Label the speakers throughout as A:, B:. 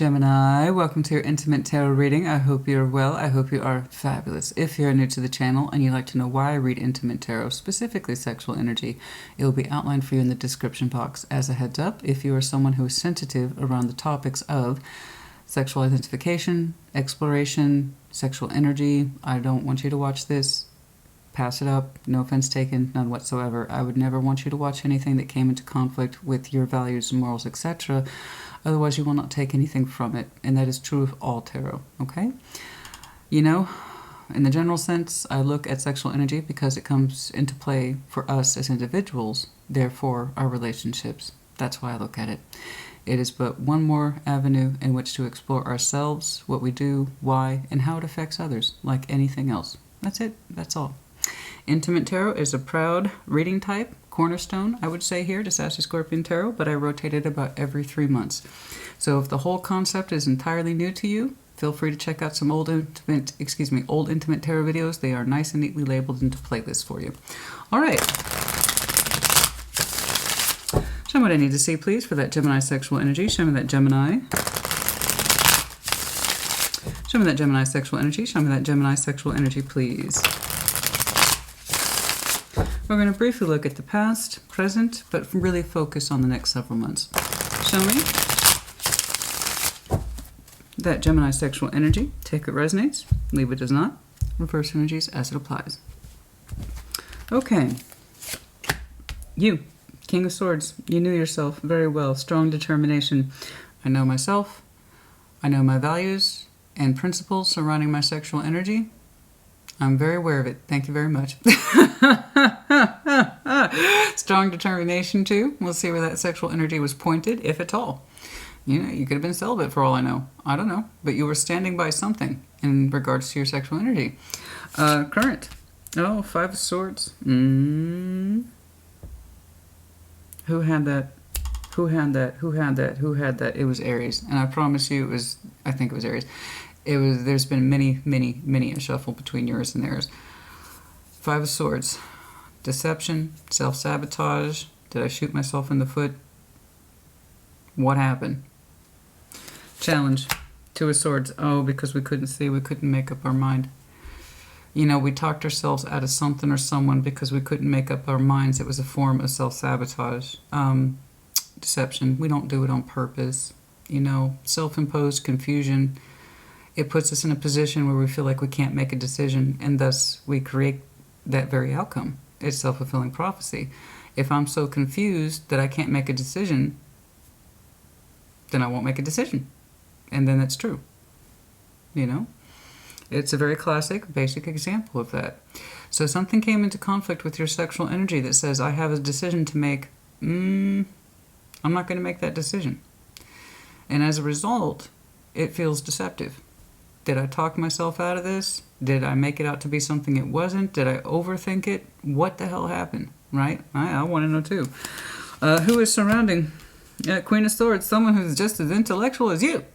A: Gemini, welcome to your Intimate Tarot reading. I hope you're well. I hope you are fabulous. If you're new to the channel and you'd like to know why I read Intimate Tarot, specifically sexual energy, it will be outlined for you in the description box. As a heads up, if you are someone who is sensitive around the topics of sexual identification, exploration, sexual energy, I don't want you to watch this. Pass it up. No offense taken, none whatsoever. I would never want you to watch anything that came into conflict with your values, morals, etc. Otherwise, you will not take anything from it. And that is true of all tarot, okay? You know, in the general sense, I look at sexual energy because it comes into play for us as individuals, therefore our relationships. That's why I look at it. It is but one more avenue in which to explore ourselves, what we do, why, and how it affects others, like anything else. That's it. That's all. Intimate Tarot is a proud reading type, cornerstone, I would say here, to Sassy Scorpion Tarot, but I rotate it about every 3 months. So if the whole concept is entirely new to you, feel free to check out some old Intimate Tarot videos. They are nice and neatly labeled into playlists for you. All right. Show me what I need to see, please, for that Gemini sexual energy. Show me that Gemini. Show me that Gemini sexual energy. Show me that Gemini sexual energy, please. We're going to briefly look at the past, present, but really focus on the next several months. Show me that Gemini sexual energy. Take it resonates, leave it does not. Reverse energies as it applies. Okay. You, King of Swords, you knew yourself very well. Strong determination. I know myself. I know my values and principles surrounding my sexual energy. I'm very aware of it. Thank you very much. Strong determination, too. We'll see where that sexual energy was pointed, if at all. You know, you could have been celibate for all I know. I don't know. But you were standing by something in regards to your sexual energy. Current. Oh, Five of Swords. Who had that? Who had that? Who had that? Who had that? It was Aries. And I promise you it was, I think it was Aries. There's been many a shuffle between yours and theirs. Five of Swords. Deception, self-sabotage. Did I shoot myself in the foot? What happened? Challenge. Two of Swords. Oh, because we couldn't see, we couldn't make up our mind. You know, we talked ourselves out of something or someone because we couldn't make up our minds. It was a form of self-sabotage. Deception. We don't do it on purpose. You know, self-imposed confusion. It puts us in a position where we feel like we can't make a decision, and thus we create that very outcome. It's self-fulfilling prophecy. If I'm so confused that I can't make a decision, then I won't make a decision. And then it's true. You know? It's a very classic, basic example of that. So something came into conflict with your sexual energy that says, I have a decision to make. I'm not going to make that decision. And as a result, it feels deceptive. Did I talk myself out of this? Did I make it out to be something it wasn't? Did I overthink it? What the hell happened? Right? I want to know too. Who is surrounding Queen of Swords? Someone who's just as intellectual as you.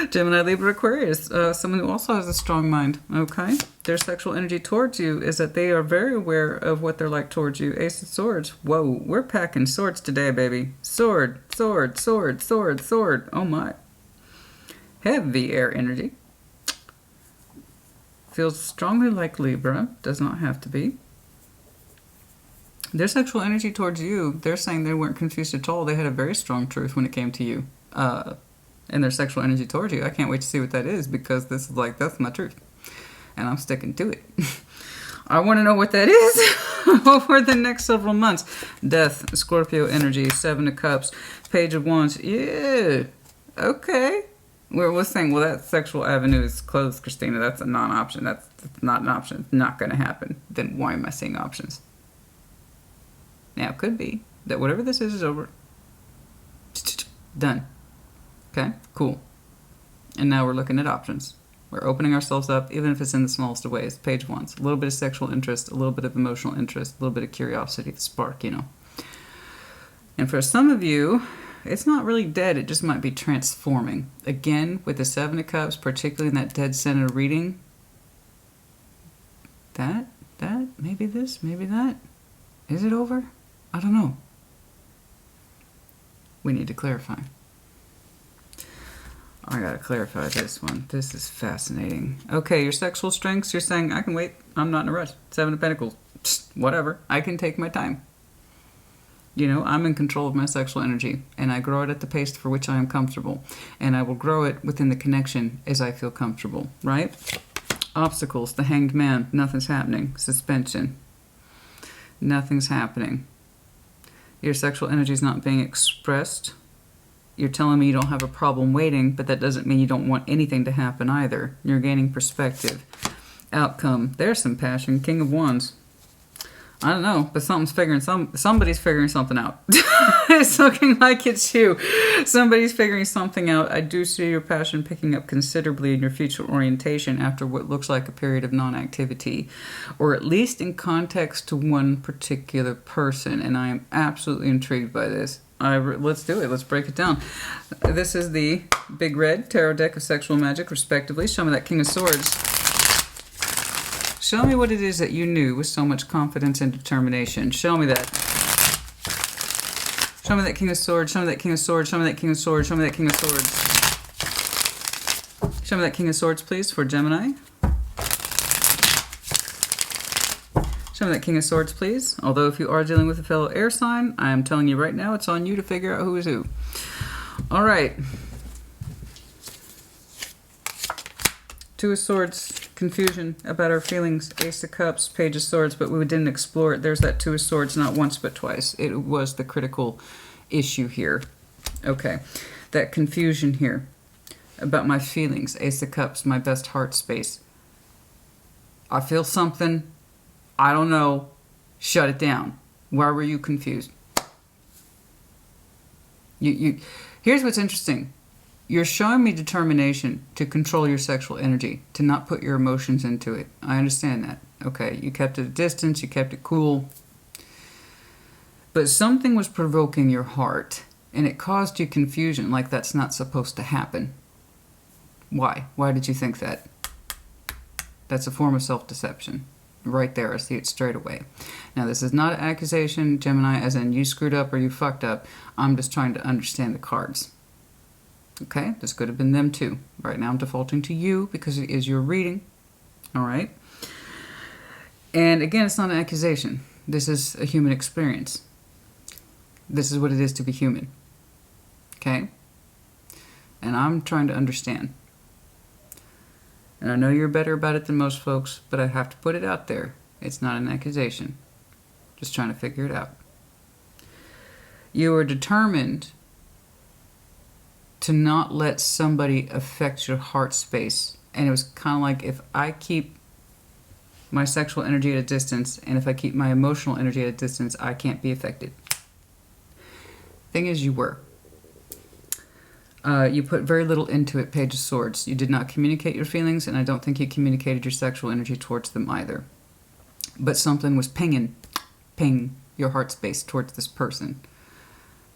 A: Gemini, Libra, Aquarius. Someone who also has a strong mind. Okay? Their sexual energy towards you is that they are very aware of what they're like towards you. Ace of Swords. Whoa, we're packing swords today, baby. Sword, sword, sword, sword, sword. Oh my. Heavy air energy. Feels strongly like Libra. Does not have to be. Their sexual energy towards you, they're saying they weren't confused at all. They had a very strong truth when it came to you. And their sexual energy towards you. I can't wait to see what that is, because this is like, that's my truth. And I'm sticking to it. I want to know what that is over the next several months. Death, Scorpio energy, Seven of Cups, Page of Wands. Yeah. Okay. We're saying, well, that sexual avenue is closed, Christina. That's a non-option. That's not an option. It's not going to happen. Then why am I seeing options? Now, it could be that whatever this is over. Done. Okay, cool. And now we're looking at options. We're opening ourselves up, even if it's in the smallest of ways. Page of Wands. A little bit of sexual interest, a little bit of emotional interest, a little bit of curiosity, the spark, you know. And for some of you, it's not really dead, it just might be transforming. Again, with the Seven of Cups, particularly in that dead center reading, that, maybe this, maybe that. Is it over? I don't know. We need to clarify. I gotta clarify this one. This is fascinating. Okay, your sexual strengths, you're saying, I can wait. I'm not in a rush. 7 of Pentacles. Psst, whatever. I can take my time. You know, I'm in control of my sexual energy, and I grow it at the pace for which I am comfortable. And I will grow it within the connection as I feel comfortable, right? Obstacles, the Hanged Man, nothing's happening. Suspension, nothing's happening. Your sexual energy is not being expressed. You're telling me you don't have a problem waiting, but that doesn't mean you don't want anything to happen either. You're gaining perspective. Outcome, there's some passion. King of Wands. I don't know, but somebody's figuring something out. It's looking like it's you. Somebody's figuring something out. I do see your passion picking up considerably in your future orientation after what looks like a period of non-activity, or at least in context to one particular person, and I am absolutely intrigued by this. Let's do it. Let's break it down. This is the Big Red Tarot deck of Sexual Magic, respectively. Show me that King of Swords. Show me what it is that you knew with so much confidence and determination. Show me that. Show me that King of Swords. Show me that King of Swords. Show me that King of Swords. Show me that King of Swords. Show me that King of Swords, please, for Gemini. Show me that King of Swords, please. Although if you are dealing with a fellow air sign, I am telling you right now, it's on you to figure out who is who. All right. Two of Swords, confusion about our feelings. Ace of Cups, Page of Swords, but we didn't explore it. There's that Two of Swords, not once but twice. It was the critical issue here. Okay, that confusion here about my feelings. Ace of Cups, my best heart space. I feel something. I don't know. Shut it down. Why were you confused? Here's what's interesting. You're showing me determination to control your sexual energy, to not put your emotions into it. I understand that. Okay, you kept it at a distance, you kept it cool. But something was provoking your heart, and it caused you confusion, like that's not supposed to happen. Why? Why did you think that? That's a form of self-deception. Right there, I see it straight away. Now, this is not an accusation, Gemini, as in you screwed up or you fucked up. I'm just trying to understand the cards. Okay, this could have been them too. Right now I'm defaulting to you because it is your reading. All right. And again, it's not an accusation. This is a human experience. This is what it is to be human. Okay? And I'm trying to understand. And I know you're better about it than most folks, but I have to put it out there. It's not an accusation. Just trying to figure it out. You are determined to not let somebody affect your heart space. And it was kind of like, if I keep my sexual energy at a distance, and if I keep my emotional energy at a distance, I can't be affected. Thing is, you were. You put very little into it, Page of Swords. You did not communicate your feelings, and I don't think you communicated your sexual energy towards them either. But something was ping your heart space towards this person.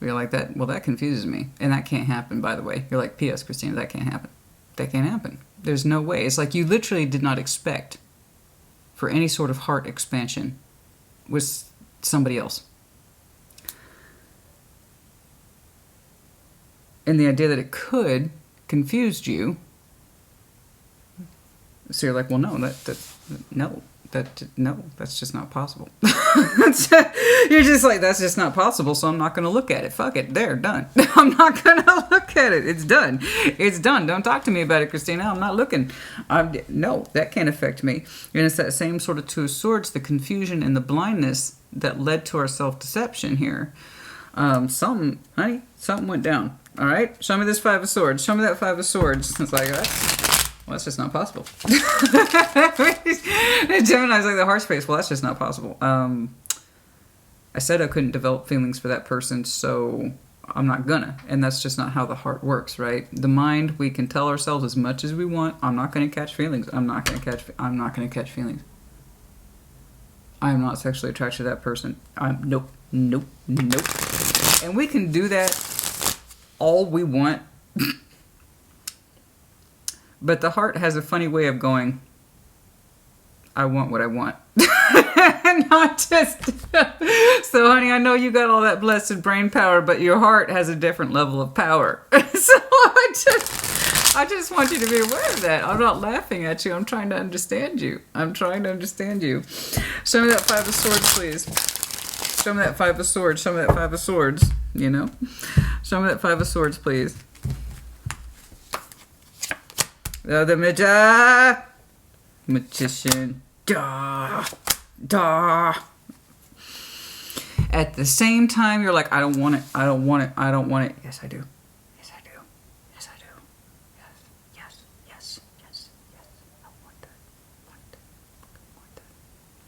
A: You're like, that. Well, that confuses me. And that can't happen, by the way. You're like, P.S., Christina, that can't happen. That can't happen. There's no way. It's like you literally did not expect for any sort of heart expansion with somebody else. And the idea that it could confused you. So you're like, well, no, that's just not possible. You're just like, that's just not possible, so I'm not going to look at it. Fuck it. There, done. I'm not going to look at it. It's done. It's done. Don't talk to me about it, Christina. I'm not looking. No, that can't affect me. And it's that same sort of Two of Swords, the confusion and the blindness that led to our self-deception here. Something went down. All right? Show me this Five of Swords. Show me that Five of Swords. It's like, that's just not possible. Gemini's like the heart space. Well, that's just not possible. I said I couldn't develop feelings for that person, so I'm not gonna. And that's just not how the heart works, right? The mind, we can tell ourselves as much as we want, I'm not gonna catch feelings. I'm not gonna catch feelings. I am not sexually attracted to that person. Nope. And we can do that all we want. But the heart has a funny way of going, I want what I want. Not just... So, honey, I know you got all that blessed brain power, but your heart has a different level of power. So I just want you to be aware of that. I'm not laughing at you. I'm trying to understand you. I'm trying to understand you. Show me that Five of Swords, please. Show me that Five of Swords. Show me that Five of Swords, you know? Show me that Five of Swords, please. Oh, the magician. Duh. Duh. At the same time, you're like, I don't want it. I don't want it. I don't want it. Yes, I do. Yes, I do. Yes, I do. Yes, yes, yes, yes, yes. I want that. Want that. Want that.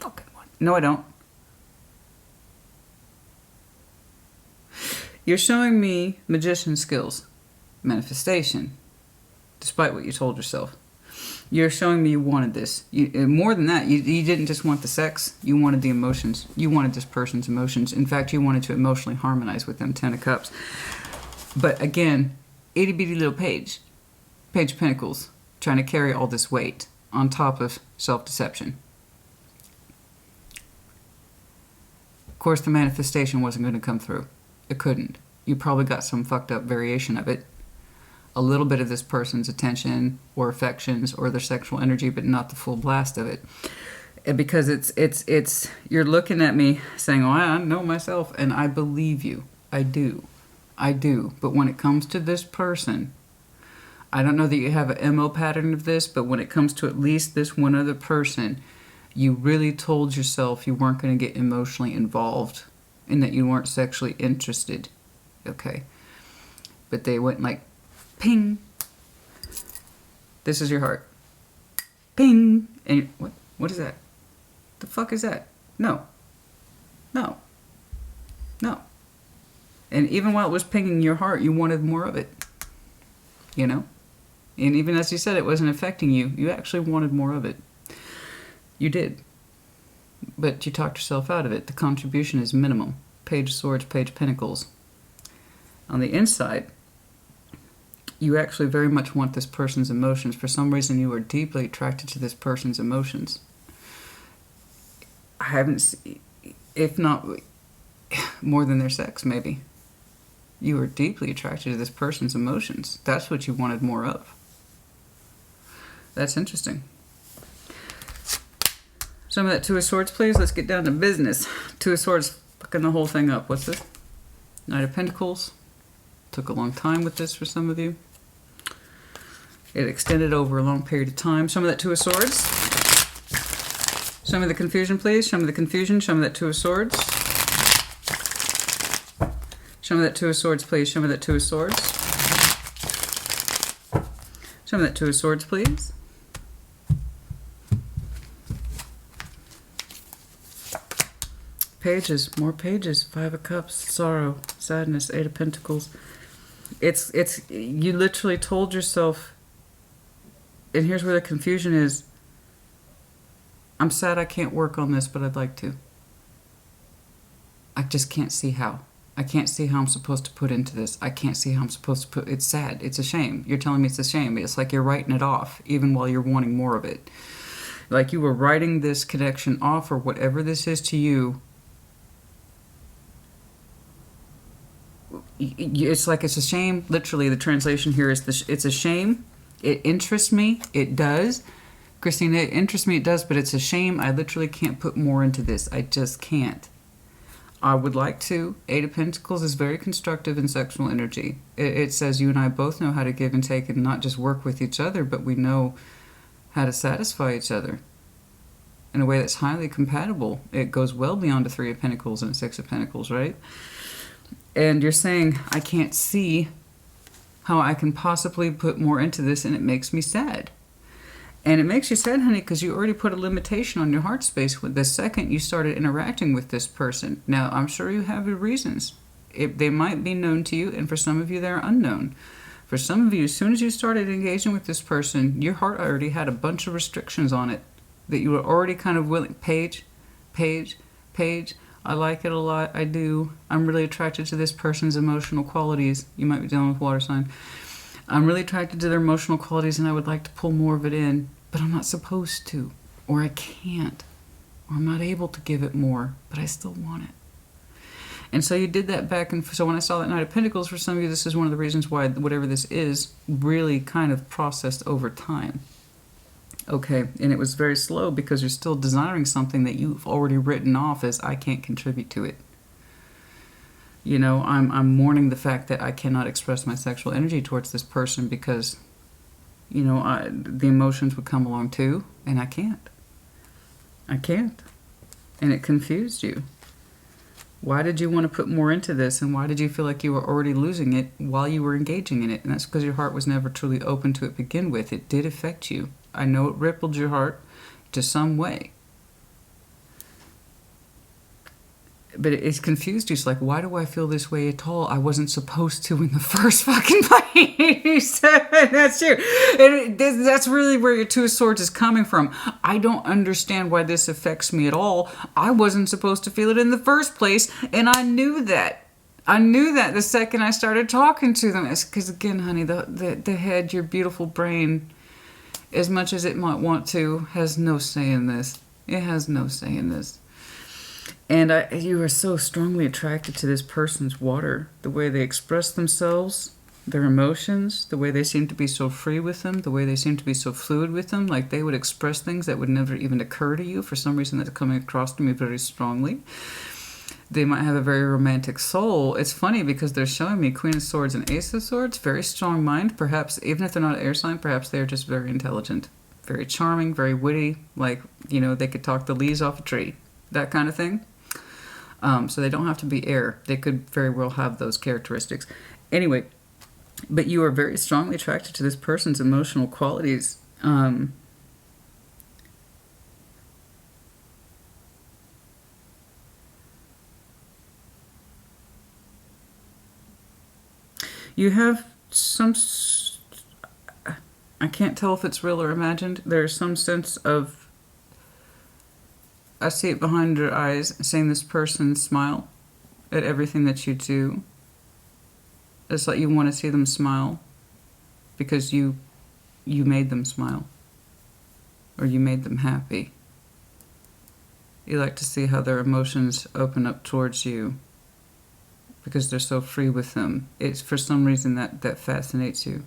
A: Fucking want it. No, I don't. You're showing me magician skills. Manifestation. Despite what you told yourself. You're showing me you wanted this. More than that, you didn't just want the sex. You wanted the emotions. You wanted this person's emotions. In fact, you wanted to emotionally harmonize with them. 10 of Cups. But again, itty bitty little page. Page of Pentacles. Trying to carry all this weight on top of self-deception. Of course, the manifestation wasn't going to come through. It couldn't. You probably got some fucked up variation of it. A little bit of this person's attention or affections or their sexual energy, but not the full blast of it. Because it's you're looking at me saying, oh, I know myself, and I believe you. I do. But when it comes to this person, I don't know that you have an MO pattern of this, but when it comes to at least this one other person, you really told yourself you weren't going to get emotionally involved and that you weren't sexually interested. Okay. But they went like, ping. This is your heart. Ping. And what is that? The fuck is that? No. No. No. And even while it was pinging your heart, you wanted more of it. You know? And even as you said it wasn't affecting you, you actually wanted more of it. You did. But you talked yourself out of it. The contribution is minimal. Page of Swords, Page of Pentacles. On the inside, you actually very much want this person's emotions. For some reason, you are deeply attracted to this person's emotions. I haven't seen, if not more than their sex, maybe. You are deeply attracted to this person's emotions. That's what you wanted more of. That's interesting. Some of that Two of Swords, please. Let's get down to business. Two of Swords, fucking the whole thing up. What's this? Knight of Pentacles. Took a long time with this for some of you. It extended over a long period of time. Show me that Two of Swords. Show me the confusion, please. Show me the confusion. Show me that Two of Swords. Show me that Two of Swords, please. Show me that Two of Swords. Show me that Two of Swords, please. Pages, more pages. Five of Cups, sorrow, sadness, Eight of Pentacles. It's you literally told yourself, and here's where the confusion is. I'm sad I can't work on this, but I'd like to. I just can't see how. I can't see how I'm supposed to put into this. I can't see how I'm supposed to put... It's sad. It's a shame. You're telling me it's a shame. It's like you're writing it off, even while you're wanting more of it. Like you were writing this connection off, or whatever this is to you. It's like it's a shame. Literally, the translation here is it's a shame. It interests me. It does. Christina, it interests me. It does, but it's a shame. I literally can't put more into this. I just can't. I would like to. Eight of Pentacles is very constructive in sexual energy. It says you and I both know how to give and take and not just work with each other, but we know how to satisfy each other in a way that's highly compatible. It goes well beyond a Three of Pentacles and a Six of Pentacles, right? And you're saying, I can't see how I can possibly put more into this, and it makes me sad. And it makes you sad, honey, because you already put a limitation on your heart space with the second you started interacting with this person. Now, I'm sure you have your reasons. They might be known to you, and for some of you, they're unknown. For some of you, as soon as you started engaging with this person, your heart already had a bunch of restrictions on it that you were already kind of willing. Page. I like it a lot. I do. I'm really attracted to this person's emotional qualities. You might be dealing with water sign. I'm really attracted to their emotional qualities, and I would like to pull more of it in, but I'm not supposed to. or I can't, or I'm not able to give it more, but I still want it. And so you did that back and so when I saw that Knight of Pentacles, for some of you, this is one of the reasons why whatever this is really kind of processed over time. Okay, and it was very slow because you're still desiring something that you've already written off as I can't contribute to it. You know, I'm mourning the fact that I cannot express my sexual energy towards this person because, you know, the emotions would come along too, and I can't. I can't. And it confused you. Why did you want to put more into this, and why did you feel like you were already losing it while you were engaging in it? And that's because your heart was never truly open to it to begin with. It did affect you. I know it rippled your heart to some way. But it's confused you. It's like, why do I feel this way at all? I wasn't supposed to in the first fucking place. That's you. And that's really where your Two of Swords is coming from. I don't understand why this affects me at all. I wasn't supposed to feel it in the first place, and I knew that. I knew that the second I started talking to them. It's because, again, honey, the head, your beautiful brain, as much as it might want to, has no say in this. It has no say in this. And you are so strongly attracted to this person's water. The way they express themselves, their emotions, the way they seem to be so free with them, the way they seem to be so fluid with them. Like they would express things that would never even occur to you. For some reason that's coming across to me very strongly. They might have a very romantic soul. It's funny because they're showing me Queen of Swords and Ace of Swords. Very strong mind. Perhaps, even if they're not an air sign, perhaps they're just very intelligent. Very charming, very witty. Like, you know, they could talk the leaves off a tree. That kind of thing. So they don't have to be air. They could very well have those characteristics. Anyway, but you are very strongly attracted to this person's emotional qualities. You have some... I can't tell if it's real or imagined. There's some sense of... I see it behind your eyes, seeing this person smile at everything that you do. It's like you want to see them smile because you made them smile or you made them happy. You like to see how their emotions open up towards you because they're so free with them. It's for some reason that fascinates you.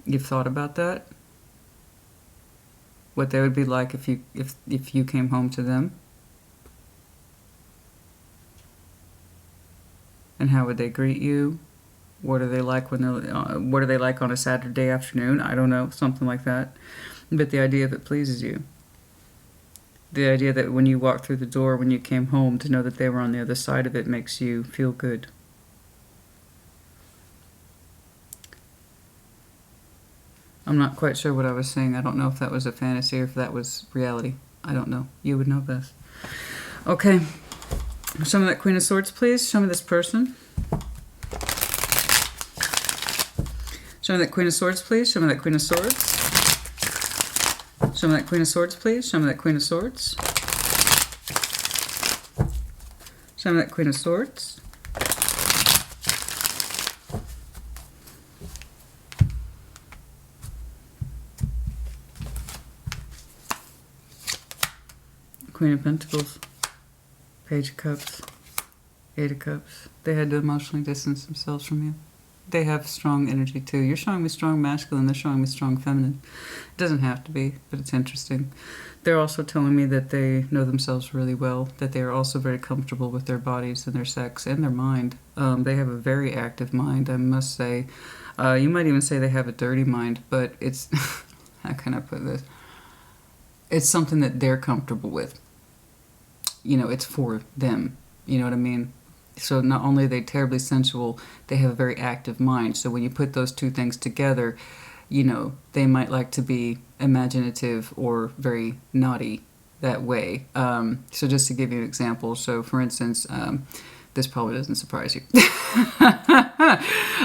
A: You've thought about that? What they would be like if you came home to them? And how would they greet you? What are they like when they're what are they like on a Saturday afternoon? I don't know, something like that. But the idea of it pleases you. The idea that when you walked through the door, when you came home, to know that they were on the other side of it makes you feel good. I'm not quite sure what I was saying. I don't know if that was a fantasy or if that was reality. I don't know. You would know best. Okay. Show me that Queen of Swords, please. Show me this person. Show me that Queen of Swords, please. Show me that Queen of Swords. Show me that Queen of Swords, please. Show me that Queen of Swords. Show me that Queen of Swords. Queen of Pentacles, Page of Cups, Eight of Cups. They had to emotionally distance themselves from you. They have strong energy too. You're showing me strong masculine, they're showing me strong feminine. It doesn't have to be, but it's interesting. They're also telling me that they know themselves really well, that they are also very comfortable with their bodies and their sex and their mind. They have a very active mind, I must say. You might even say they have a dirty mind, but it's, how can I put this? It's something that they're comfortable with. You know, it's for them. You know what I mean? So not only are they terribly sensual, they have a very active mind. So when you put those two things together, you know, they might like to be imaginative or very naughty that way. So just to give you an example, so for instance, this probably doesn't surprise you.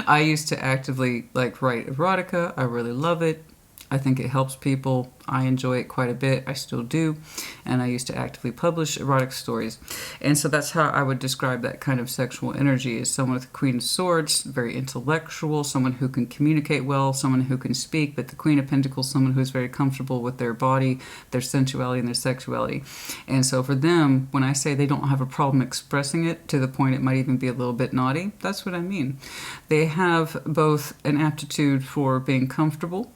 A: I used to actively write erotica. I really love it. I think it helps people. I enjoy it quite a bit. I still do. And I used to actively publish erotic stories. And so that's how I would describe that kind of sexual energy, is someone with the Queen of Swords, very intellectual, someone who can communicate well, someone who can speak. But the Queen of Pentacles, someone who's very comfortable with their body, their sensuality, and their sexuality. And so for them, when I say they don't have a problem expressing it to the point it might even be a little bit naughty, that's what I mean. They have both an aptitude for being comfortable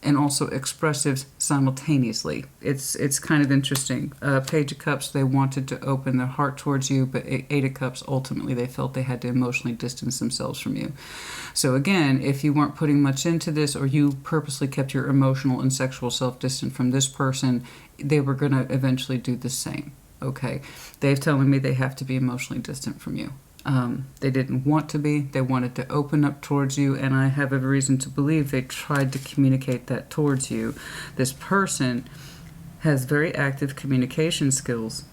A: and also expressive simultaneously. It's kind of interesting. Page of Cups, they wanted to open their heart towards you, but Eight of Cups, ultimately they felt they had to emotionally distance themselves from you. So again, if you weren't putting much into this, or you purposely kept your emotional and sexual self distant from this person, they were going to eventually do the same. Okay, they're telling me they have to be emotionally distant from you. They didn't want to be. They wanted to open up towards you, and I have every reason to believe they tried to communicate that towards you. This person has very active communication skills,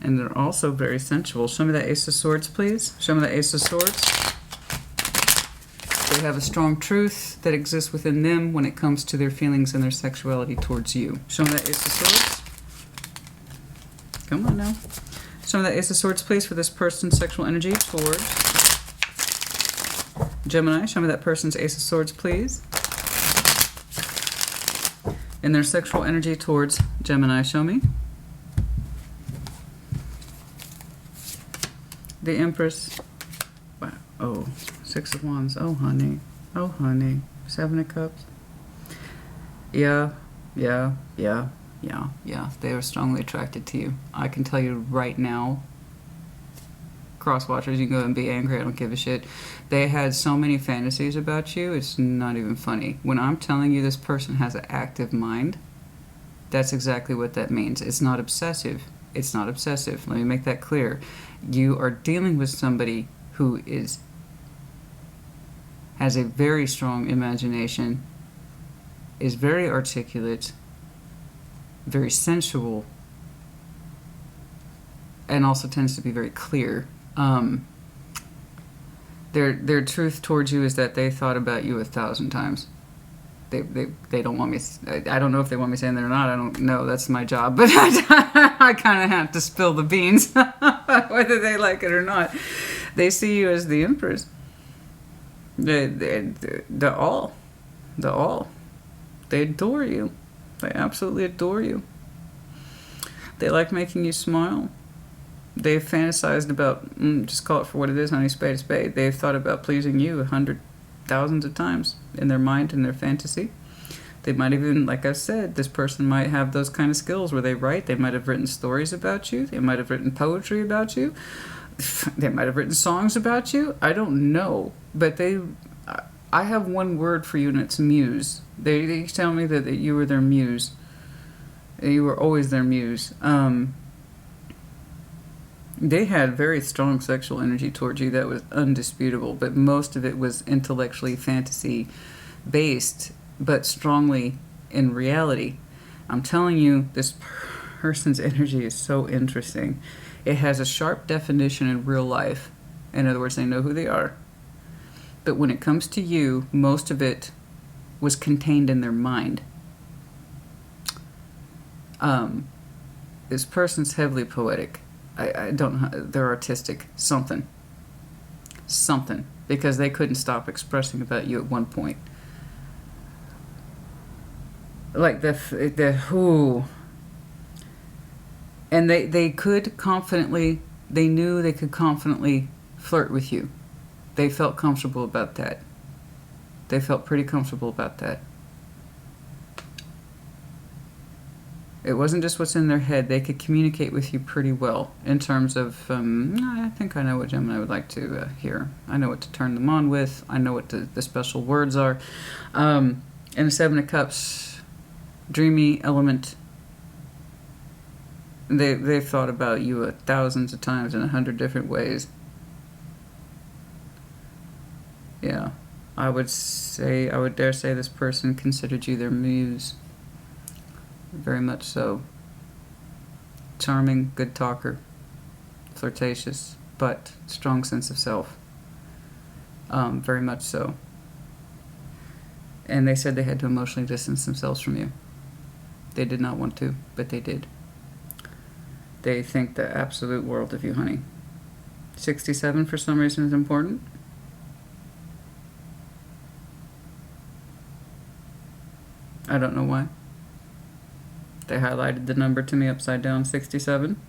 A: and they're also very sensual. Show me that Ace of Swords, please. Show me that Ace of Swords. They have a strong truth that exists within them when it comes to their feelings and their sexuality towards you. Show me that Ace of Swords. Come on now. Show me that Ace of Swords, please, for this person's sexual energy towards Gemini. Show me that person's Ace of Swords, please. And their sexual energy towards Gemini. Show me. The Empress. Wow. Oh, Six of Wands. Oh, honey. Oh, honey. Seven of Cups. Yeah. They are strongly attracted to you. I can tell you right now, cross-watchers, you can go and be angry, I don't give a shit. They had so many fantasies about you, it's not even funny. When I'm telling you this person has an active mind, that's exactly what that means. It's not obsessive. It's not obsessive. Let me make that clear. You are dealing with somebody who has a very strong imagination, is very articulate, very sensual, and also tends to be very clear. Their truth towards you is that they thought about you 1,000 times. They don't want me. I don't know if they want me saying that or not. I don't know. That's my job, but I kind of have to spill the beans, whether they like it or not. They see you as the Empress. The all. They adore you. They absolutely adore you. They like making you smile. They've fantasized about, just call it for what it is, honey, spade a spade. They've thought about pleasing you 100,000 of times in their mind, in their fantasy. They might even, like I said, this person might have those kind of skills where they write. They might have written stories about you. They might have written poetry about you. They might have written songs about you. I don't know. But I have one word for you, and it's muse. They tell me that you were their muse. You were always their muse. They had very strong sexual energy towards you that was undisputable, but most of it was intellectually fantasy-based, but strongly in reality. I'm telling you, this person's energy is so interesting. It has a sharp definition in real life. In other words, they know who they are. But when it comes to you, most of it was contained in their mind. This person's heavily poetic. I don't know, they're artistic. Something. Because they couldn't stop expressing about you at one point. Like who. And they could confidently, they knew they could confidently flirt with you. They felt comfortable about that. They felt pretty comfortable about that. It wasn't just what's in their head. They could communicate with you pretty well in terms of, I think I know what Gemini would like to hear. I know what to turn them on with. I know what the special words are. And the Seven of Cups, dreamy element. They've thought about you thousands of times in 100 different ways. Yeah, I would dare say this person considered you their muse. Very much so. Charming, good talker, flirtatious, but strong sense of self. Very much so. And they said they had to emotionally distance themselves from you. They did not want to, but they did. They think the absolute world of you, honey. 67 for some reason is important. I don't know why. They highlighted the number to me upside down, 67.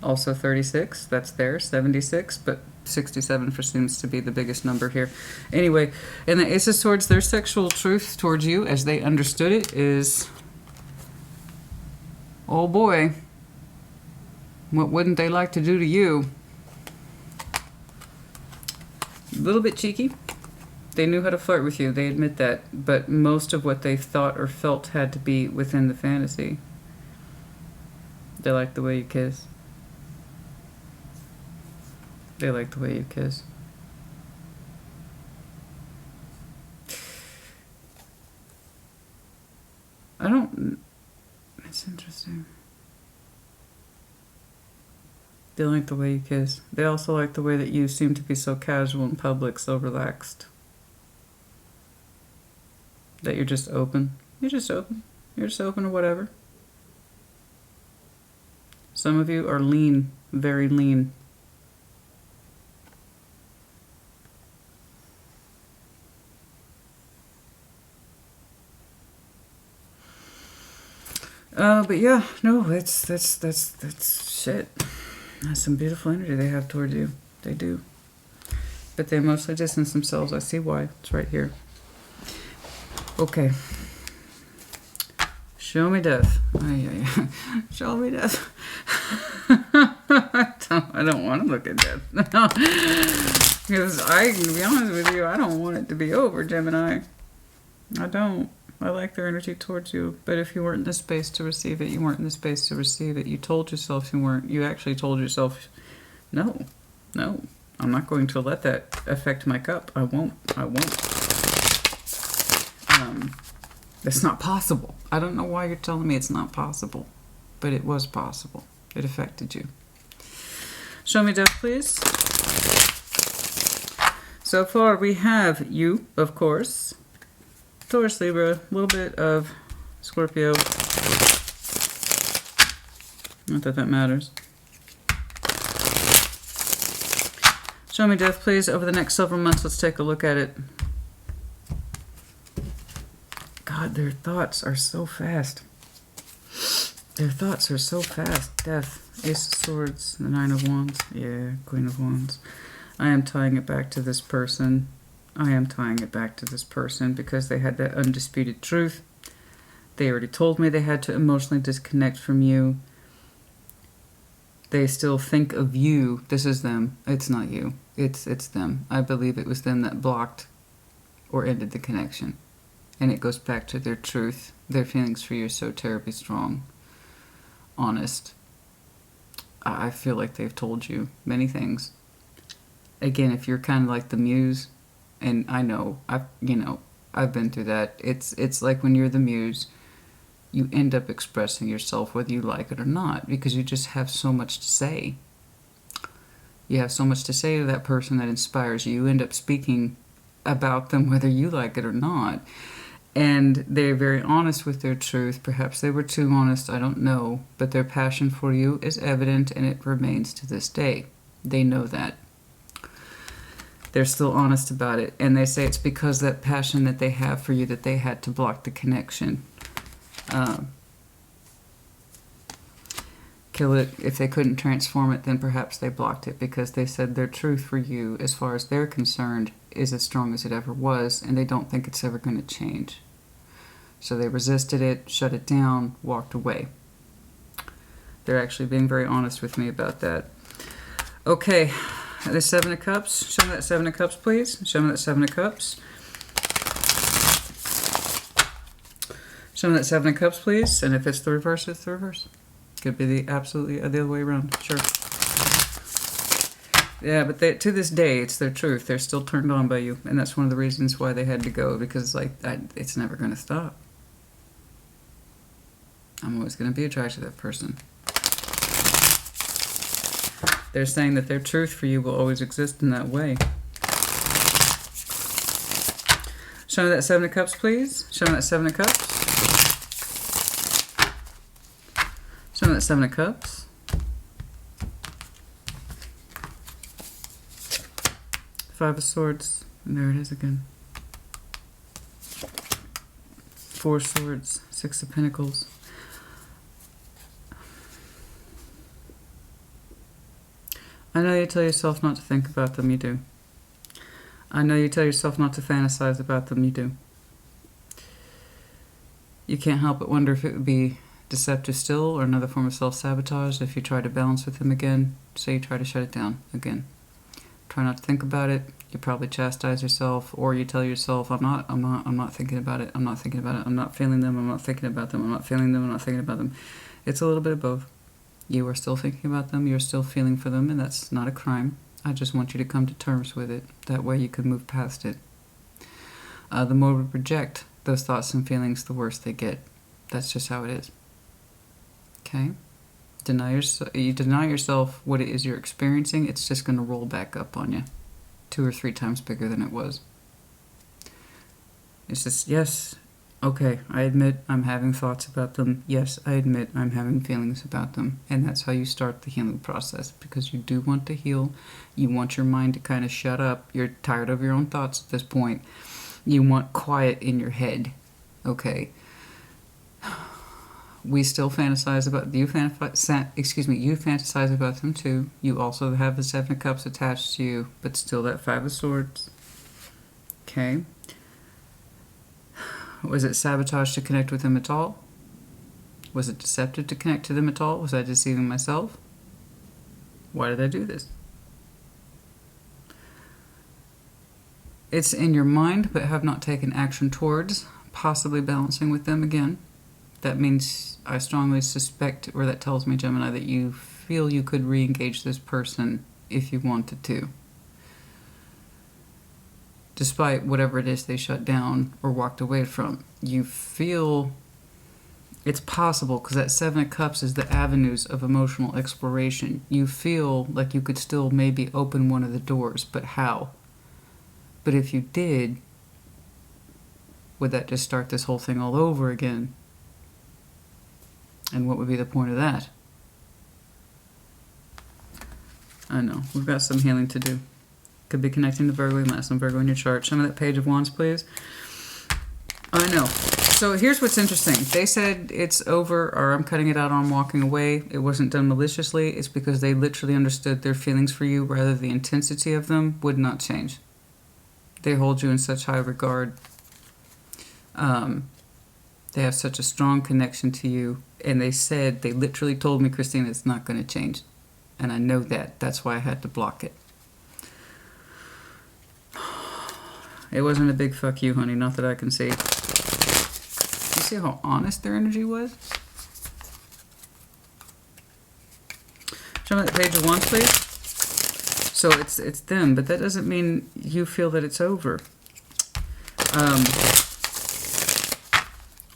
A: Also 36, that's there, 76, but 67 seems to be the biggest number here. Anyway, and the Ace of Swords, their sexual truth towards you, as they understood it, is, oh boy, what wouldn't they like to do to you? A little bit cheeky. They knew how to flirt with you, they admit that, but most of what they thought or felt had to be within the fantasy. They like the way you kiss. They like the way you kiss. It's interesting. They like the way you kiss. They also like the way that you seem to be so casual in public, so relaxed. That you're just open. You're just open. You're just open to whatever. Some of you are lean, very lean. But yeah, no, that's shit. That's some beautiful energy they have towards you. They do. But they mostly distance themselves. I see why. It's right here. Okay. Show me death. Show me death. I don't want to look at death. Because I can be honest with you, I don't want it to be over, Gemini. I don't. I like their energy towards you. But if you weren't in the space to receive it, you weren't in the space to receive it. You told yourself you weren't. You actually told yourself, no, I'm not going to let that affect my cup. I won't. It's not possible. I don't know why you're telling me it's not possible, but it was possible. It affected you. Show me death, please. So far, we have you, of course. Taurus, Libra, a little bit of Scorpio. Not that that matters. Show me death, please. Over the next several months, let's take a look at it. God, their thoughts are so fast. Their thoughts are so fast. Death, Ace of Swords, the Nine of Wands. Yeah, Queen of Wands. I am tying it back to this person. I am tying it back to this person because they had that undisputed truth. They already told me they had to emotionally disconnect from you. They still think of you. This is them. It's not you. It's them. I believe it was them that blocked or ended the connection. And it goes back to their truth. Their feelings for you are so terribly strong. Honest. I feel like they've told you many things. Again, if you're kind of like the Muse, and I know, I've been through that. It's like when you're the Muse, you end up expressing yourself whether you like it or not, because you just have so much to say. You have so much to say to that person that inspires you. You end up speaking about them whether you like it or not. And they're very honest with their truth. Perhaps they were too honest, I don't know. But their passion for you is evident, and it remains to this day. They know that. They're still honest about it. And they say it's because that passion that they have for you that they had to block the connection. Kill it. If they couldn't transform it, then perhaps they blocked it because they said their truth for you, as far as they're concerned, is as strong as it ever was, and they don't think it's ever going to change. So they resisted it, shut it down, walked away. They're actually being very honest with me about that. Okay, the Seven of Cups. Show me that Seven of Cups, please. Show me that Seven of Cups. Show me that Seven of Cups, please. And if it's the reverse, it's the reverse. Could be the absolutely the other way around. Sure. Yeah, but to this day, it's their truth. They're still turned on by you, and that's one of the reasons why they had to go, because it's never going to stop. I'm always going to be attracted to that person. They're saying that their truth for you will always exist in that way. Show me that Seven of Cups, please. Show me that Seven of Cups. Show me that Seven of Cups. Five of Swords. And there it is again. Four of Swords. Six of Pentacles. I know you tell yourself not to think about them, you do. I know you tell yourself not to fantasize about them, you do. You can't help but wonder if it would be deceptive still or another form of self-sabotage if you try to balance with them again. So you try to shut it down again. Try not to think about it. You probably chastise yourself, or you tell yourself, I'm not thinking about it, I'm not thinking about it, I'm not feeling them, I'm not thinking about them, I'm not feeling them, I'm not thinking about them. It's a little bit of both. You are still thinking about them, you're still feeling for them, and that's not a crime. I just want you to come to terms with it. That way you can move past it. The more we project those thoughts and feelings, the worse they get. That's just how it is. Okay? You deny yourself what it is you're experiencing, it's just going to roll back up on you. 2 or 3 times bigger than it was. It's just, yes, okay, I admit I'm having thoughts about them. Yes, I admit I'm having feelings about them. And that's how you start the healing process, because you do want to heal. You want your mind to kind of shut up. You're tired of your own thoughts at this point. You want quiet in your head. Okay. We still fantasize about you. You fantasize about them too. You also have the Seven of Cups attached to you, but still that Five of Swords. Okay. Was it sabotage to connect with them at all? Was it deceptive to connect to them at all? Was I deceiving myself? Why did I do this? It's in your mind, but have not taken action towards possibly balancing with them again. That means I strongly suspect, or that tells me, Gemini, that you feel you could re-engage this person if you wanted to. Despite whatever it is they shut down or walked away from. You feel it's possible, because that Seven of Cups is the avenues of emotional exploration. You feel like you could still maybe open one of the doors, but how? But if you did, would that just start this whole thing all over again? And what would be the point of that? I know, we've got some healing to do. Could be connecting to Virgo. You might have some Virgo in your chart. Show me that Page of Wands, please. I know. So here's what's interesting. They said it's over, or I'm cutting it out, or I'm walking away. It wasn't done maliciously. It's because they literally understood their feelings for you, rather the intensity of them would not change. They hold you in such high regard. They have such a strong connection to you. And they literally told me, Christina, it's not going to change. And I know that. That's why I had to block it. It wasn't a big fuck you, honey. Not that I can see. You see how honest their energy was? Show me that Page of Wands, please. So it's them, but that doesn't mean you feel that it's over.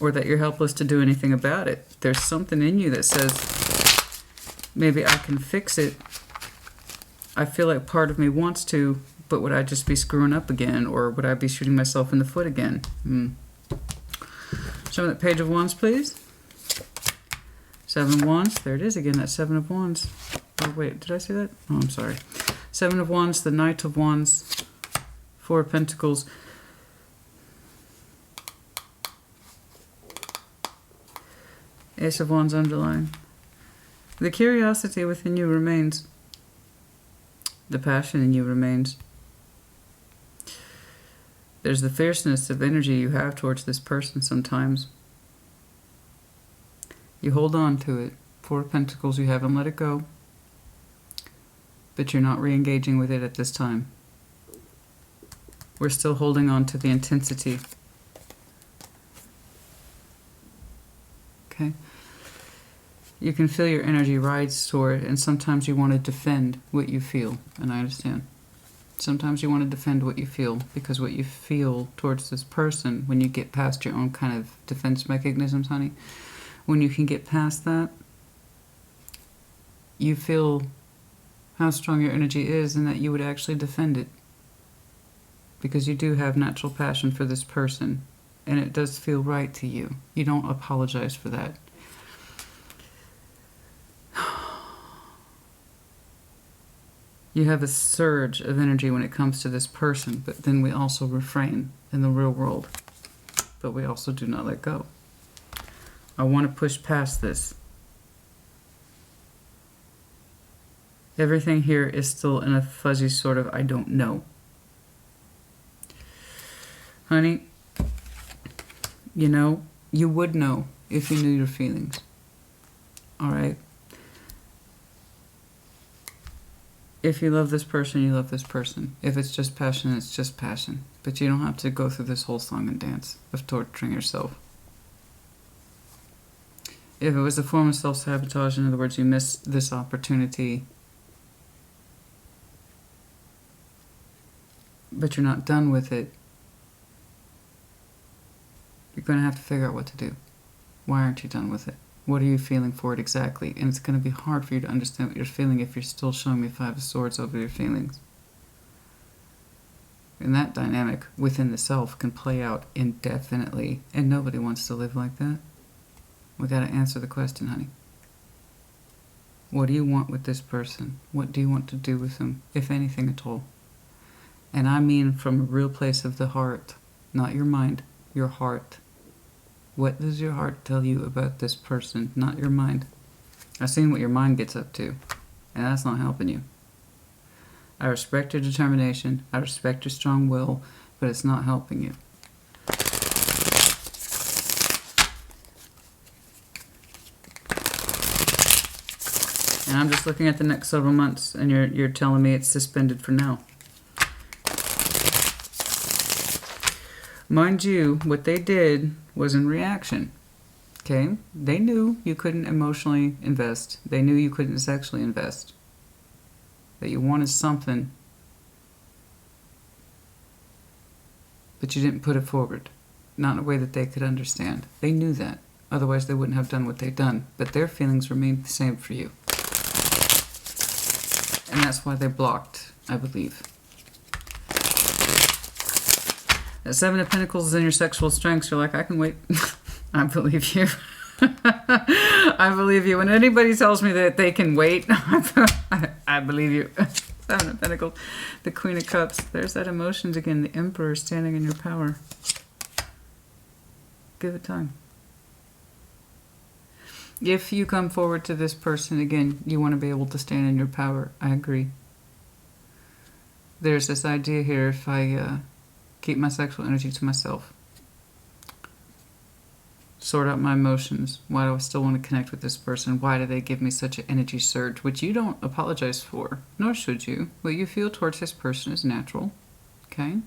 A: Or that you're helpless to do anything about it. There's something in you that says, maybe I can fix it. I feel like part of me wants to, but would I just be screwing up again? Or would I be shooting myself in the foot again? Show me that Page of Wands, please. Seven of Wands. There it is again, that Seven of Wands. Oh, wait, did I see that? Oh, I'm sorry. Seven of Wands, the Knight of Wands, Four of Pentacles. Ace of Wands underlined. The curiosity within you remains. The passion in you remains. There's the fierceness of energy you have towards this person sometimes. You hold on to it. Four of Pentacles, you haven't let it go. But you're not re-engaging with it at this time. We're still holding on to the intensity. Okay? You can feel your energy rise toward it, and sometimes you want to defend what you feel, and I understand. Sometimes you want to defend what you feel, because what you feel towards this person, when you get past your own kind of defense mechanisms, honey, when you can get past that, you feel how strong your energy is and that you would actually defend it. because you do have natural passion for this person, and it does feel right to you. You don't apologize for that. You have a surge of energy when it comes to this person, but then we also refrain in the real world. But we also do not let go. I want to push past this. Everything here is still in a fuzzy sort of I don't know. Honey, you know, you would know if you knew your feelings. All right? If you love this person, you love this person. If it's just passion, it's just passion. But you don't have to go through this whole song and dance of torturing yourself. If it was a form of self-sabotage, in other words, you missed this opportunity, but you're not done with it, you're going to have to figure out what to do. Why aren't you done with it? What are you feeling for it exactly? And it's going to be hard for you to understand what you're feeling if you're still showing me Five of Swords over your feelings. And that dynamic within the self can play out indefinitely, and nobody wants to live like that. We got to answer the question, honey. What do you want with this person? What do you want to do with them, if anything at all? And I mean from a real place of the heart, not your mind, your heart. What does your heart tell you about this person, not your mind? I've seen what your mind gets up to, and that's not helping you. I respect your determination, I respect your strong will, but it's not helping you. And I'm just looking at the next several months, and you're telling me it's suspended for now. Mind you, what they did was in reaction. Okay? They knew you couldn't emotionally invest. They knew you couldn't sexually invest. That you wanted something, but you didn't put it forward. Not in a way that they could understand. They knew that. Otherwise, they wouldn't have done what they've done. But their feelings remained the same for you. And that's why they're blocked, I believe. That Seven of Pentacles is in your sexual strengths. You're like, I can wait. I believe you. I believe you. When anybody tells me that they can wait, I believe you. Seven of Pentacles. The Queen of Cups. There's that emotions again. The Emperor standing in your power. Give it time. If you come forward to this person, again, you want to be able to stand in your power. I agree. There's this idea here, if I keep my sexual energy to myself, sort out my emotions, why do I still want to connect with this person? Why do they give me such an energy surge, which you don't apologize for, nor should you. What you feel towards this person is natural, okay?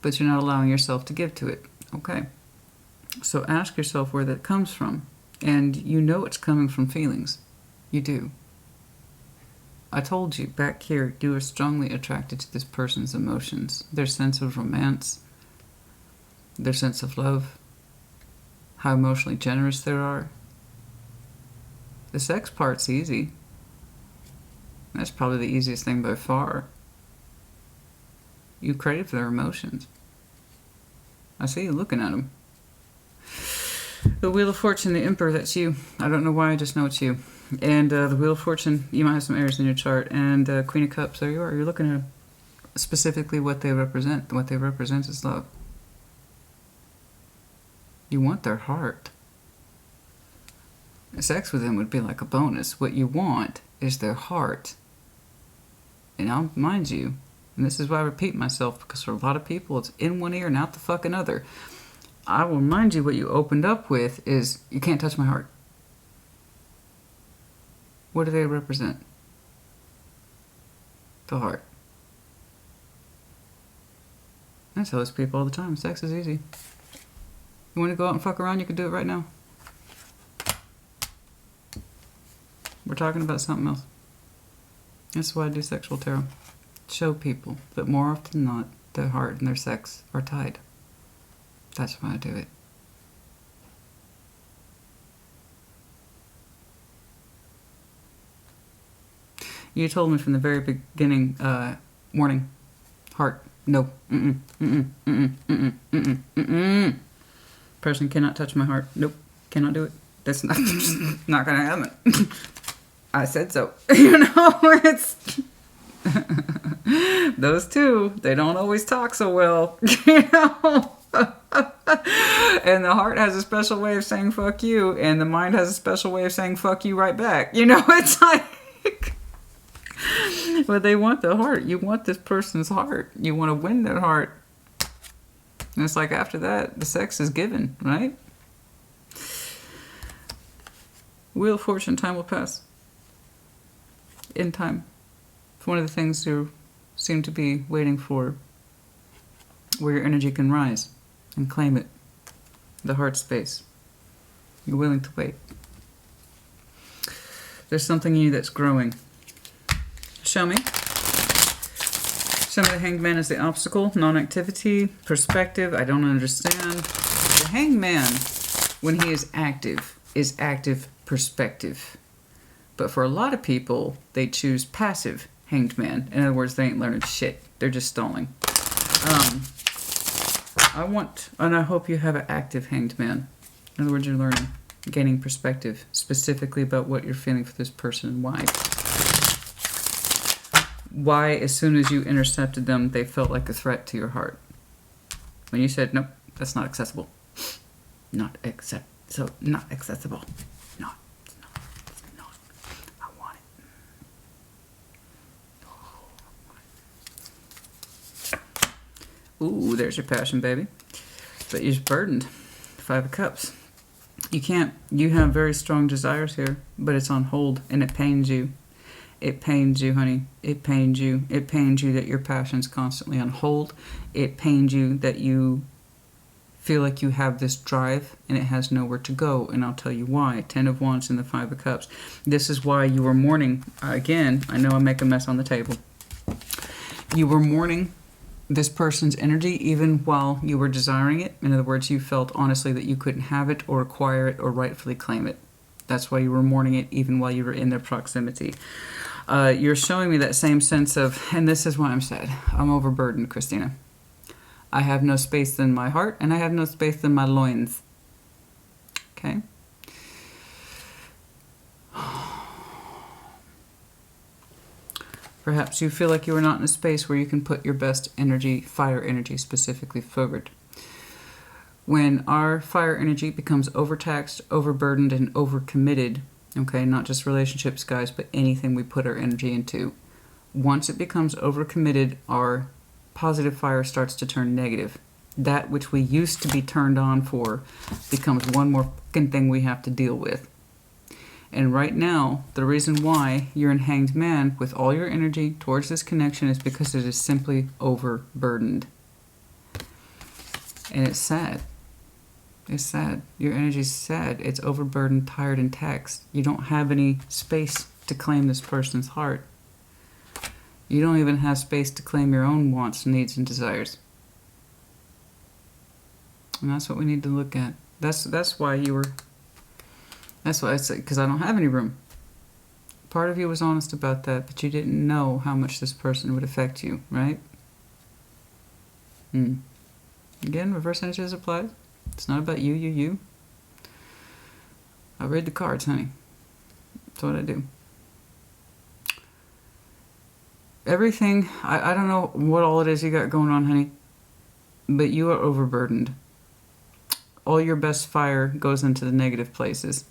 A: But you're not allowing yourself to give to it, okay? So ask yourself where that comes from. And you know it's coming from feelings. You do. I told you, back here, you are strongly attracted to this person's emotions. Their sense of romance, their sense of love, how emotionally generous they are. The sex part's easy. That's probably the easiest thing by far. You crave their emotions. I see you looking at them. The Wheel of Fortune, the Emperor, that's you. I don't know why, I just know it's you. And the Wheel of Fortune, you might have some Aries in your chart. And Queen of Cups, there you are. You're looking at specifically what they represent. What they represent is love. You want their heart. Sex with them would be like a bonus. What you want is their heart. And I'll mind you, and this is why I repeat myself, because for a lot of people it's in one ear and out the fucking other. I will remind you what you opened up with is, you can't touch my heart. What do they represent? The heart. I tell those people all the time, sex is easy. You want to go out and fuck around, you can do it right now. We're talking about something else. That's why I do sexual tarot. Show people that more often than not, their heart and their sex are tied. That's why I do it. You told me from the very beginning, warning, Heart. No. Mm-mm. Mm-mm. Mm-mm. Mm-mm. Mm-mm. Mm-mm. Person cannot touch my heart. Nope. Cannot do it. That's not, not gonna happen. I said so. You know, it's... Those two, they don't always talk so well. You know? And the heart has a special way of saying fuck you, and the mind has a special way of saying fuck you right back. You know, it's like... But they want the heart. You want this person's heart. You want to win their heart. And it's like after that, the sex is given, right? Wheel of Fortune, time will pass. In time. It's one of the things you seem to be waiting for, where your energy can rise and claim it. The heart space. You're willing to wait. There's something in you that's growing. Show me. Show me the Hanged Man as the obstacle, non-activity, perspective, I don't understand. The Hanged Man, when he is active perspective. But for a lot of people, they choose passive Hanged Man. In other words, they ain't learning shit. They're just stalling. And I hope you have an active Hanged Man. In other words, you're learning, gaining perspective, specifically about what you're feeling for this person and why. Why, as soon as you intercepted them, they felt like a threat to your heart. When you said, nope, that's not accessible. Not accessible. No, it's not. I want it. Ooh, there's your passion, baby. But you're burdened. 5 of Cups. You have very strong desires here, but it's on hold, and it pains you. It pains you, honey. It pains you. It pains you that your passion's constantly on hold. It pains you that you feel like you have this drive and it has nowhere to go. And I'll tell you why. 10 of Wands and the 5 of Cups. This is why you were mourning. Again, I know I make a mess on the table. You were mourning this person's energy even while you were desiring it. In other words, you felt honestly that you couldn't have it or acquire it or rightfully claim it. That's why you were mourning it even while you were in their proximity. You're showing me that same sense of, and this is why I'm sad. I'm overburdened, Christina. I have no space in my heart, and I have no space in my loins. Okay? Perhaps you feel like you are not in a space where you can put your best energy, fire energy specifically forward. When our fire energy becomes overtaxed, overburdened, and overcommitted, okay, not just relationships, guys, but anything we put our energy into. Once it becomes overcommitted, our positive fire starts to turn negative. That which we used to be turned on for becomes one more fucking thing we have to deal with. And right now, the reason why you're in Hanged Man with all your energy towards this connection is because it is simply overburdened. And it's sad. It's sad. Your energy's sad. It's overburdened, tired, and taxed. You don't have any space to claim this person's heart. You don't even have space to claim your own wants, needs, and desires. And that's what we need to look at. That's why you were... That's why I said, because I don't have any room. Part of you was honest about that, but you didn't know how much this person would affect you, right? Again, reverse energy applies. It's not about you. I read the cards, honey. That's what I do. Everything, I don't know what all it is you got going on, honey, but you are overburdened. All your best fire goes into the negative places.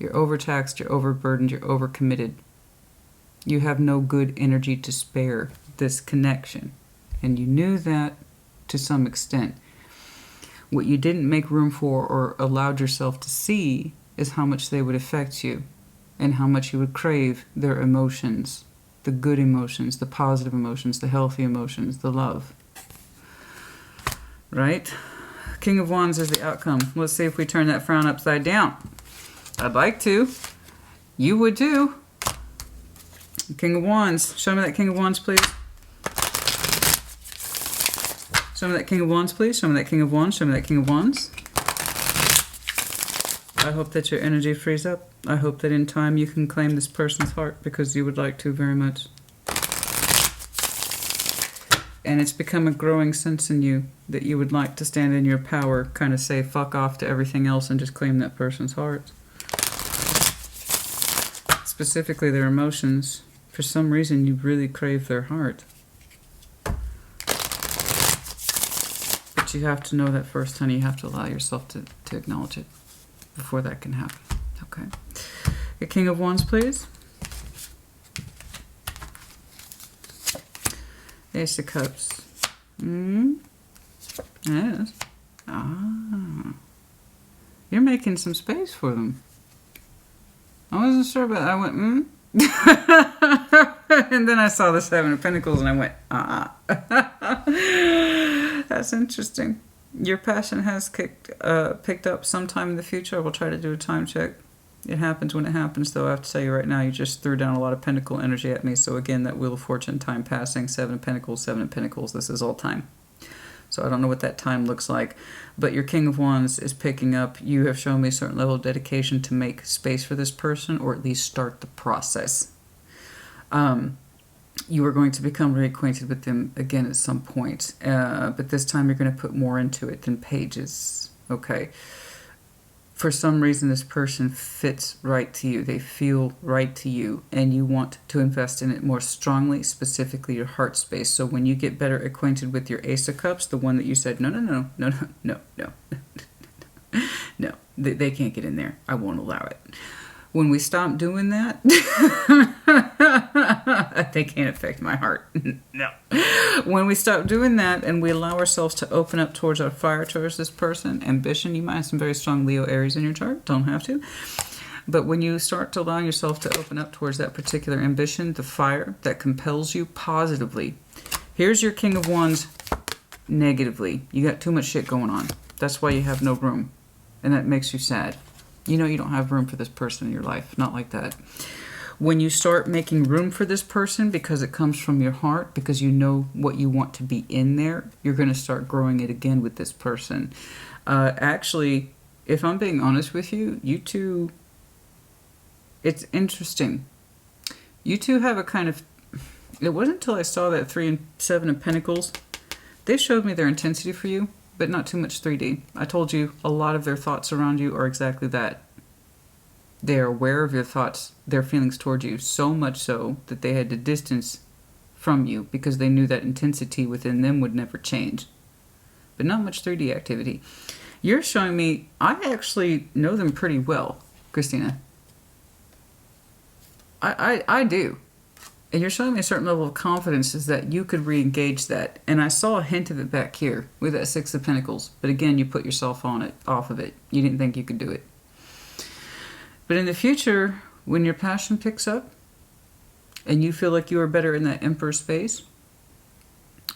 A: You're overtaxed, you're overburdened, you're overcommitted. You have no good energy to spare this connection. And you knew that to some extent. What you didn't make room for or allowed yourself to see is how much they would affect you and how much you would crave their emotions, the good emotions, the positive emotions, the healthy emotions, the love. Right? King of Wands is the outcome. Let's see if we turn that frown upside down. I'd like to. You would too. King of Wands. Show me that King of Wands, please. Show me that King of Wands, please. Show me that King of Wands. Show me that King of Wands. I hope that your energy frees up. I hope that in time you can claim this person's heart because you would like to very much. And it's become a growing sense in you that you would like to stand in your power, kind of say fuck off to everything else and just claim that person's heart. Specifically their emotions. For some reason you really crave their heart. But you have to know that first, honey. You have to allow yourself to acknowledge it before that can happen. Okay. The King of Wands, please. Ace of Cups. Yes. Ah. You're making some space for them. I wasn't sure, but I went, and then I saw the Seven of Pentacles and I went, That's interesting. Your passion has picked up sometime in the future. I will try to do a time check. It happens when it happens, though. I have to tell you right now, you just threw down a lot of pentacle energy at me. So again, that Wheel of Fortune, time passing, Seven of Pentacles, Seven of Pentacles. This is all time. So I don't know what that time looks like. But your King of Wands is picking up. You have shown me a certain level of dedication to make space for this person, or at least start the process. You are going to become reacquainted with them again at some point. But this time you're going to put more into it than pages. Okay. For some reason, this person fits right to you. They feel right to you, and you want to invest in it more strongly, specifically your heart space. So when you get better acquainted with your Ace of Cups, the one that you said, no, they can't get in there. I won't allow it. When we stop doing that, they can't affect my heart. No. When we stop doing that and we allow ourselves to open up towards our fire, towards this person, ambition, you might have some very strong Leo, Aries in your chart. Don't have to. But when you start to allow yourself to open up towards that particular ambition, the fire that compels you positively. Here's your King of Wands negatively. You got too much shit going on. That's why you have no room. And that makes you sad. You know you don't have room for this person in your life. Not like that. When you start making room for this person because it comes from your heart, because you know what you want to be in there, you're going to start growing it again with this person. Actually, if I'm being honest with you, you two, it's interesting. You two have a kind of, it wasn't until I saw that 3 and 7 of Pentacles, they showed me their intensity for you, but not too much 3D. I told you a lot of their thoughts around you are exactly that. They are aware of your thoughts, their feelings towards you, so much so that they had to distance from you because they knew that intensity within them would never change. But not much 3D activity. You're showing me, I actually know them pretty well, Christina. I do. And you're showing me a certain level of confidence is that you could re-engage that. And I saw a hint of it back here with that 6 of Pentacles. But again, you put yourself on it, off of it. You didn't think you could do it. But in the future, when your passion picks up and you feel like you are better in that Emperor space,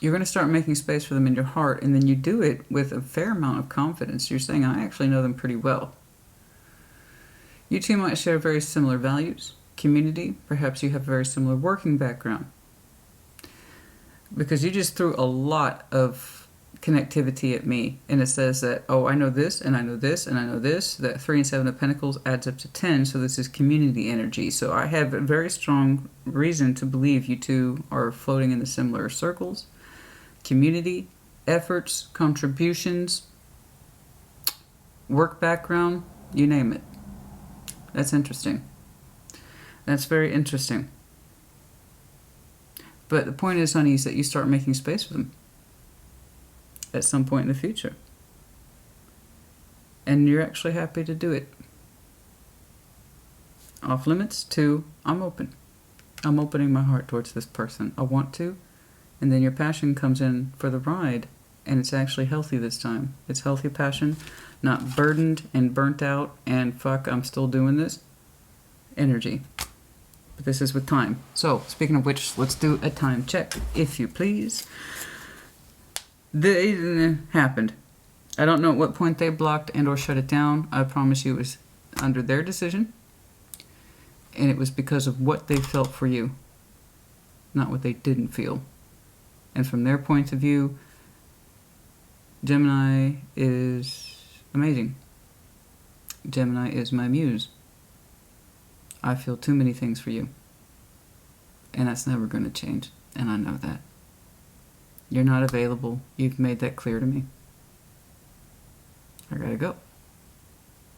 A: you're going to start making space for them in your heart. And then you do it with a fair amount of confidence. You're saying, I actually know them pretty well. You two might share very similar values. Community, perhaps you have a very similar working background. Because you just threw a lot of connectivity at me, and it says that, oh, I know this, and I know this, and I know this, that 3 and 7 of Pentacles adds up to 10, so this is community energy. So I have a very strong reason to believe you two are floating in the similar circles. Community, efforts, contributions, work background, you name it. That's interesting. That's very interesting. But the point is, honey, is that you start making space for them at some point in the future. And you're actually happy to do it. Off limits to, I'm open. I'm opening my heart towards this person. I want to. And then your passion comes in for the ride. And it's actually healthy this time. It's healthy passion, not burdened and burnt out and fuck, I'm still doing this energy. But this is with time. So, speaking of which, let's do a time check, if you please. It happened. I don't know at what point they blocked and or shut it down. I promise you it was under their decision. And it was because of what they felt for you, not what they didn't feel. And from their point of view, Gemini is amazing. Gemini is my muse. I feel too many things for you. And that's never going to change. And I know that. You're not available. You've made that clear to me. I gotta go.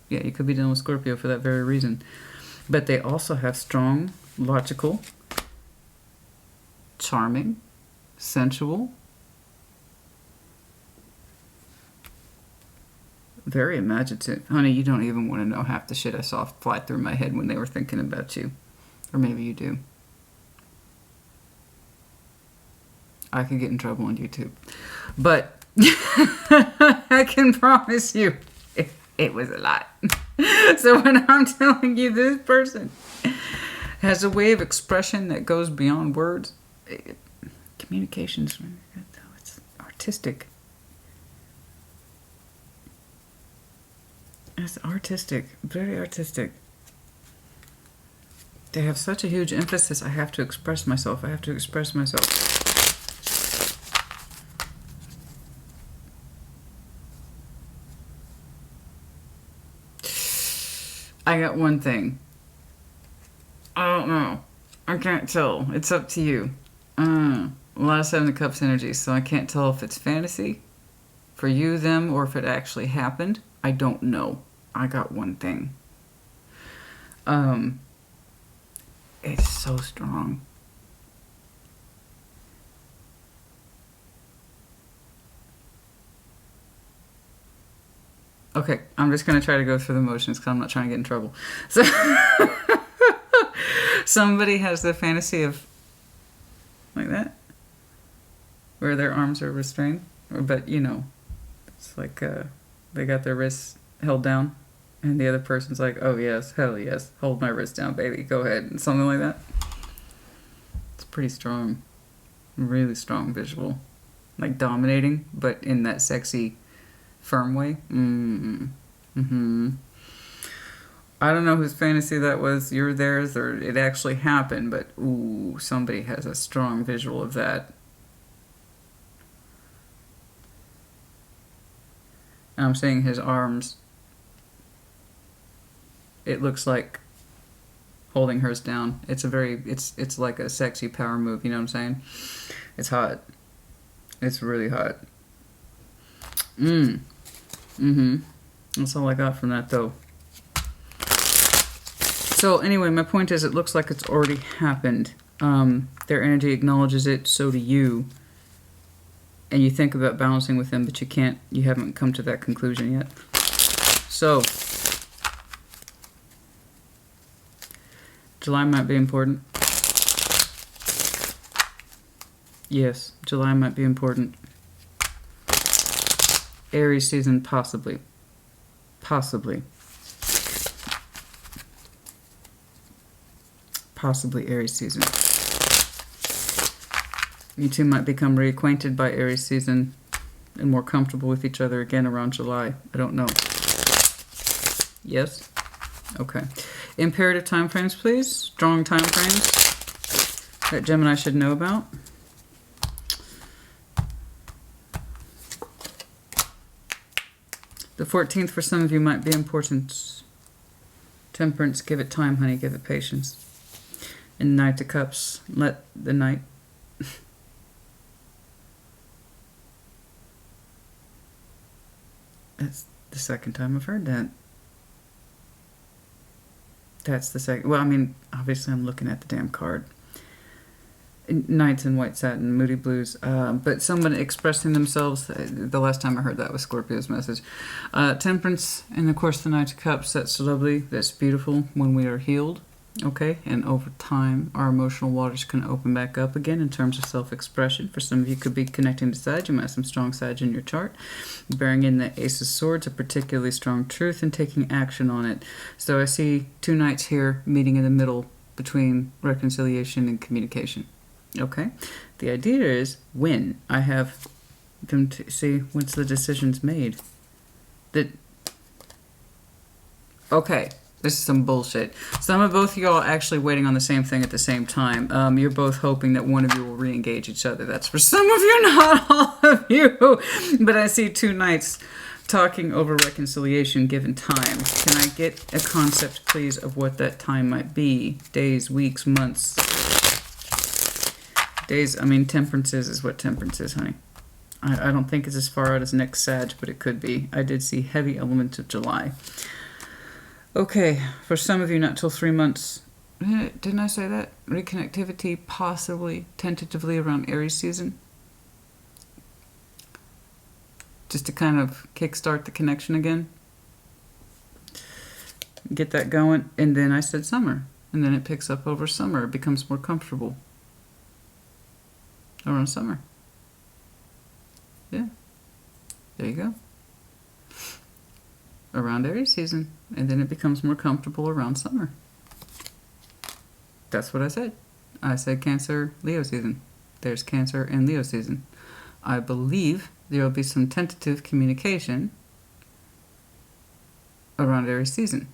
A: Yeah, you could be dealing with Scorpio for that very reason. But they also have strong, logical, charming, sensual, very imaginative. Honey, you don't even want to know half the shit I saw fly through my head when they were thinking about you. Or maybe you do. I could get in trouble on YouTube. But I can promise you it was a lot. So when I'm telling you this person has a way of expression that goes beyond words, communications, it's artistic. It's artistic, very artistic. They have such a huge emphasis. I have to express myself. I have to express myself. I got one thing. I don't know. I can't tell. It's up to you. A lot of Seven of Cups energy, so I can't tell if it's fantasy for you, them, or if it actually happened. I don't know. I got one thing. It's so strong. Okay, I'm just going to try to go through the motions because I'm not trying to get in trouble. So, somebody has the fantasy of, like that, where their arms are restrained. But, you know, it's like they got their wrists held down, and the other person's like, oh, yes, hell yes, hold my wrist down, baby, go ahead, and something like that. It's pretty strong, really strong visual. Like dominating, but in that sexy, firm way. I don't know whose fantasy that was, your, theirs, or it actually happened, but ooh, somebody has a strong visual of that. And I'm seeing his arms. It looks like holding hers down. It's a very, it's like a sexy power move, you know what I'm saying? It's hot. It's really hot. That's all I got from that, though. So anyway, my point is, it looks like it's already happened. Their energy acknowledges it, so do you. And you think about balancing with them, but you can't. You haven't come to that conclusion yet. So July might be important. Yes, July might be important. Aries season, possibly. Possibly. Possibly Aries season. You two might become reacquainted by Aries season and more comfortable with each other again around July. I don't know. Yes? Okay. Imperative time frames, please. Strong time frames that Gemini should know about. The 14th for some of you might be important. Temperance, give it time, honey. Give it patience. And Knight of Cups, let the night... That's the second time I've heard that. That's the second... Well, I mean, obviously I'm looking at the damn card. Knights in white satin, moody blues. But someone expressing themselves, the last time I heard that was Scorpio's message. Temperance, and of course the Knight of Cups, that's lovely, that's beautiful when we are healed. Okay, and over time, our emotional waters can open back up again in terms of self-expression. For some of you, could be connecting to Sag. You might have some strong Sag in your chart. Bearing in the Ace of Swords, a particularly strong truth, and taking action on it. So I see two knights here meeting in the middle between reconciliation and communication. Okay, the idea is when I have them to see once the decision's made. That okay. This is some bullshit. Some of both of y'all are actually waiting on the same thing at the same time. You're both hoping that one of you will re-engage each other. That's for some of you, not all of you. But I see two knights talking over reconciliation given time. Can I get a concept, please, of what that time might be? Days, weeks, months. Days, I mean, temperance is what temperance is, honey. I don't think it's as far out as next Sag, but it could be. I did see heavy element of July. Okay, for some of you, not till 3 months. Didn't I say that? Reconnectivity, possibly, tentatively around Aries season. Just to kind of kickstart the connection again. Get that going. And then I said summer. And then it picks up over summer. It becomes more comfortable around summer. Yeah. There you go. Around Aries season. And then it becomes more comfortable around summer. That's what I said. I said Cancer, Leo season. There's Cancer and Leo season. I believe there will be some tentative communication around Aries season.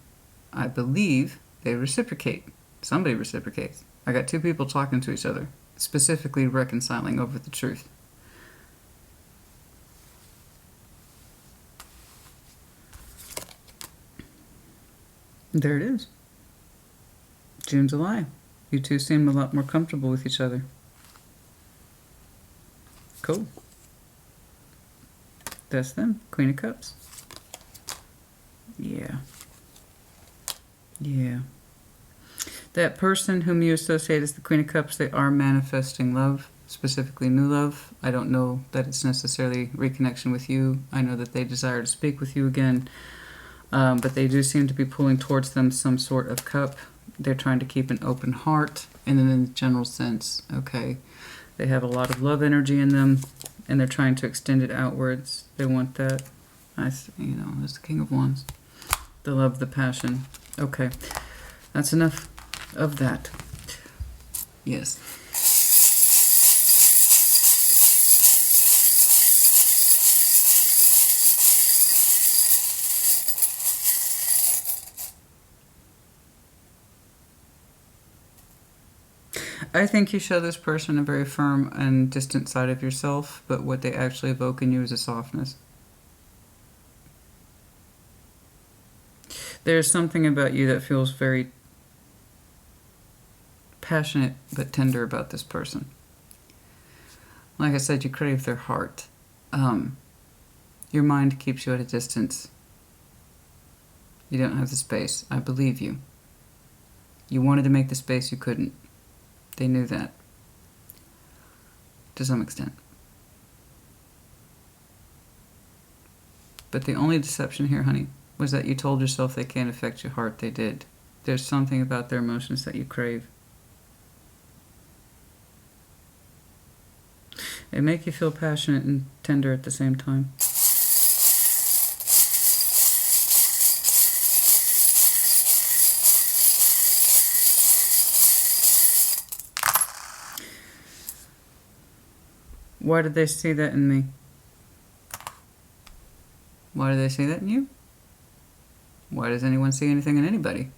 A: I believe they reciprocate. Somebody reciprocates. I got 2 people talking to each other, specifically reconciling over the truth. There it is. June, July. You two seem a lot more comfortable with each other. Cool. That's them. Queen of Cups. Yeah. Yeah. That person whom you associate as the Queen of Cups, they are manifesting love, specifically new love. I don't know that it's necessarily reconnection with you. I know that they desire to speak with you again. But they do seem to be pulling towards them some sort of cup. They're trying to keep an open heart. And then in the general sense, okay, they have a lot of love energy in them, and they're trying to extend it outwards. They want that. That's the King of Wands. The love, the passion. Okay, that's enough of that. Yes. I think you show this person a very firm and distant side of yourself, but what they actually evoke in you is a softness. There's something about you that feels very passionate but tender about this person. Like I said, you crave their heart. Your mind keeps you at a distance. You don't have the space. I believe you. You wanted to make the space, you couldn't. They knew that, to some extent. But the only deception here, honey, was that you told yourself they can't affect your heart. They did. There's something about their emotions that you crave. They make you feel passionate and tender at the same time. Why did they see that in me? Why do they see that in you? Why does anyone see anything in anybody?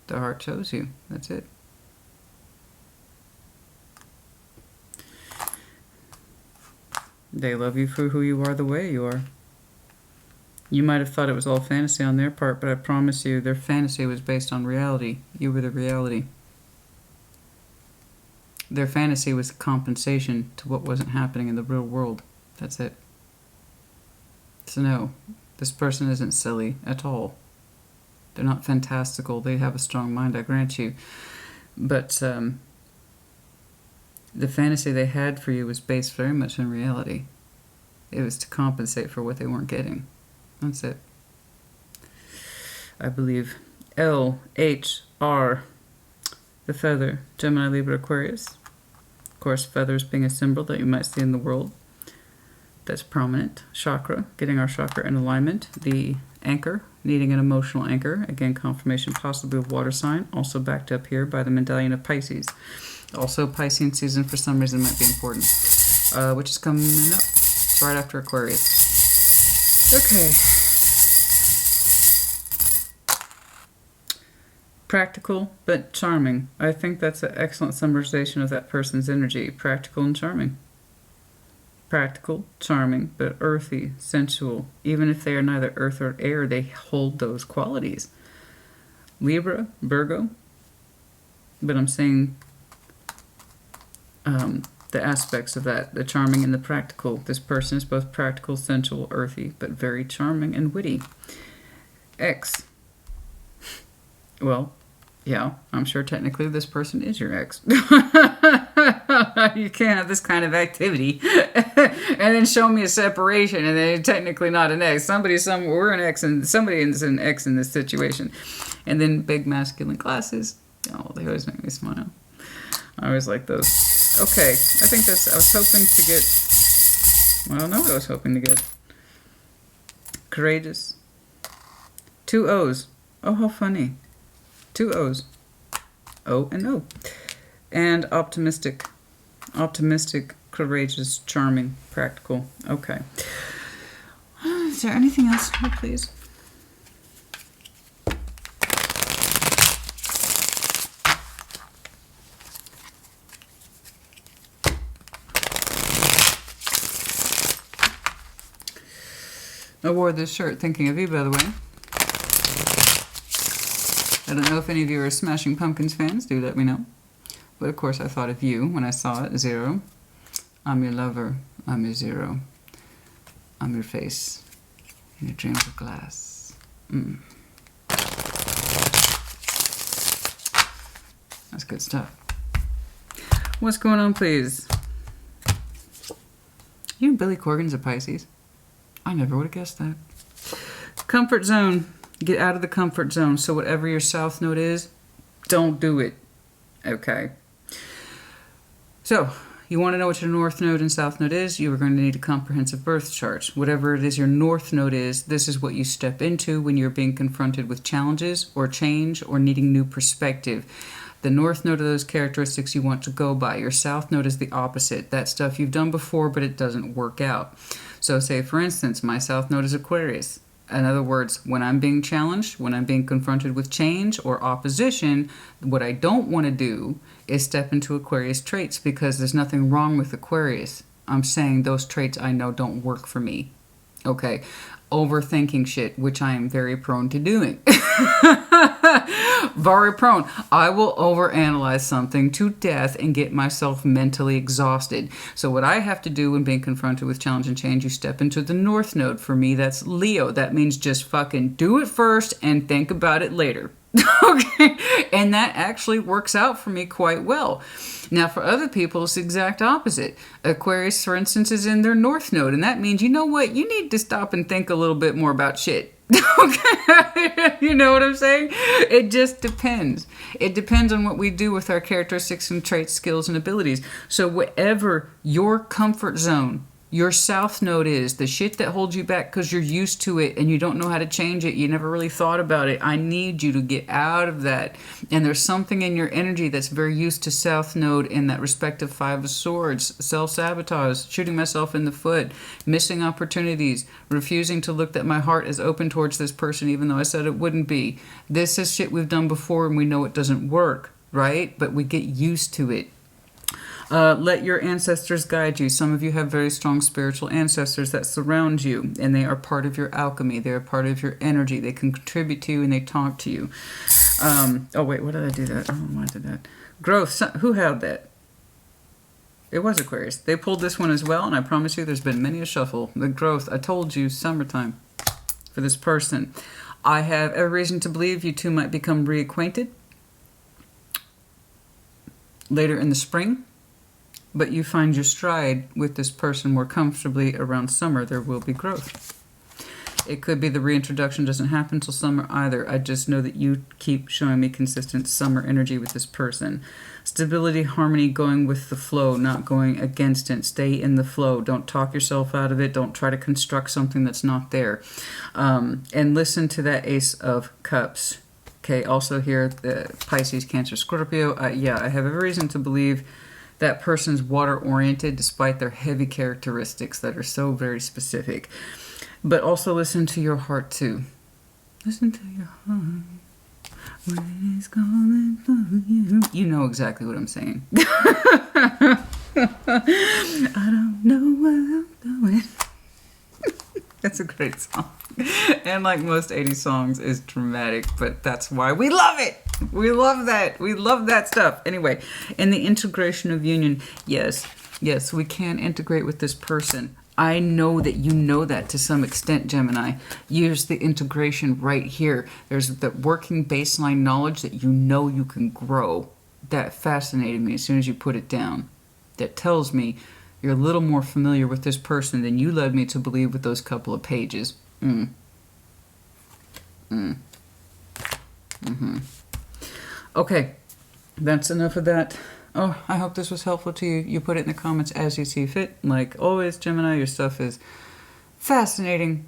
A: The heart chose you. That's it. They love you for who you are, the way you are. You might have thought it was all fantasy on their part, but I promise you their fantasy was based on reality. You were the reality. Their fantasy was compensation to what wasn't happening in the real world. That's it. So no, this person isn't silly at all. They're not fantastical. They have a strong mind, I grant you. But the fantasy they had for you was based very much in reality. It was to compensate for what they weren't getting. That's it. I believe LHR, the feather, Gemini, Libra, Aquarius. Of course, feathers being a symbol that you might see in the world. That's prominent. Chakra, getting our chakra in alignment. The anchor, needing an emotional anchor. Again, confirmation possibly of water sign. Also backed up here by the medallion of Pisces. Also, Piscean season for some reason might be important. Which is coming up right after Aquarius. Okay. Practical, but charming. I think that's an excellent summarization of that person's energy. Practical and charming. Practical, charming, but earthy, sensual. Even if they are neither earth or air, they hold those qualities. Libra, Virgo. But I'm saying the aspects of that, the charming and the practical. This person is both practical, sensual, earthy, but very charming and witty. Ex. Well, yeah, I'm sure technically this person is your ex. You can't have this kind of activity and then show me a separation and then you're technically not an ex. We're an ex and somebody is an ex in this situation. And then big masculine glasses. Oh, they always make me smile. I always like those. Okay, I think I was hoping to get, well, I don't know what I was hoping to get. Courageous. 2 O's. Oh, how funny. 2 O's. O and O. And optimistic. Optimistic, courageous, charming, practical. Okay. Is there anything else here, please? I wore this shirt thinking of you, by the way. I don't know if any of you are Smashing Pumpkins fans. Do let me know. But of course I thought of you when I saw it. 0. I'm your lover. I'm your 0. I'm your face. In your dreams of glass. That's good stuff. What's going on, please? You and Billy Corgan's a Pisces. I never would have guessed that. Comfort zone. Get out of the comfort zone. So whatever your south node is, don't do it. Okay. So, you want to know what your north node and south node is, you are going to need a comprehensive birth chart. Whatever it is your north node is, this is what you step into when you're being confronted with challenges or change or needing new perspective. The north node of those characteristics you want to go by. Your south node is the opposite. That stuff you've done before, but it doesn't work out. So say, for instance, my south node is Aquarius. In other words, when I'm being challenged, when I'm being confronted with change or opposition, what I don't want to do is step into Aquarius traits because there's nothing wrong with Aquarius. I'm saying those traits I know don't work for me. Okay? Overthinking shit, which I am very prone to doing. Very prone. I will overanalyze something to death and get myself mentally exhausted. So what I have to do when being confronted with challenge and change, you step into the north node. For me, that's Leo. That means just fucking do it first and think about it later. Okay? And that actually works out for me quite well. Now, for other people, it's the exact opposite. Aquarius, for instance, is in their north node, and that means, you know what? You need to stop and think a little bit more about shit. Okay? You know what I'm saying? It just depends. It depends on what we do with our characteristics and traits, skills, and abilities. So whatever your comfort zone, your south node is, the shit that holds you back because you're used to it and you don't know how to change it, you never really thought about it, I need you to get out of that. And there's something in your energy that's very used to south node in that respective 5 of Swords, self-sabotage, shooting myself in the foot, missing opportunities, refusing to look that my heart is open towards this person even though I said it wouldn't be. This is shit we've done before and we know it doesn't work, right? But we get used to it. Let your ancestors guide you. Some of you have very strong spiritual ancestors that surround you, and they are part of your alchemy. They are part of your energy. They can contribute to you, and they talk to you. Oh, wait, what did I do that? I don't know why I did that. Growth. Who had that? It was Aquarius. They pulled this one as well, and I promise you there's been many a shuffle. The growth. I told you, summertime for this person. I have every reason to believe you two might become reacquainted later in the spring. But you find your stride with this person more comfortably around summer, there will be growth. It could be the reintroduction doesn't happen until summer either. I just know that you keep showing me consistent summer energy with this person. Stability, harmony, going with the flow, not going against it. Stay in the flow. Don't talk yourself out of it. Don't try to construct something that's not there. And listen to that Ace of Cups. Okay, also here, the Pisces, Cancer, Scorpio. Yeah, I have every reason to believe that person's water-oriented despite their heavy characteristics that are so very specific. But also listen to your heart too. Listen to your heart when it's calling for you. You know exactly what I'm saying. I don't know where I'm going. That's a great song. And like most 80s songs, is dramatic, but that's why we love it. We love that. We love that stuff. Anyway, in the integration of union, yes, we can integrate with this person. I know that you know that to some extent, Gemini. Use the integration right here. There's the working baseline knowledge that you know you can grow. That fascinated me as soon as you put it down. That tells me you're a little more familiar with this person than you led me to believe with those couple of pages. Okay, that's enough of that. Oh, I hope this was helpful to you. You put it in the comments as you see fit. Like always, Gemini, your stuff is fascinating,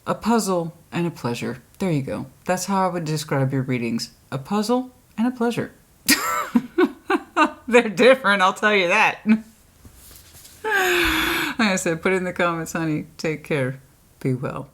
A: a puzzle, and a pleasure. There you go. That's how I would describe your readings. A puzzle and a pleasure. They're different, I'll tell you that. Like I said, put it in the comments, honey. Take care. Be well.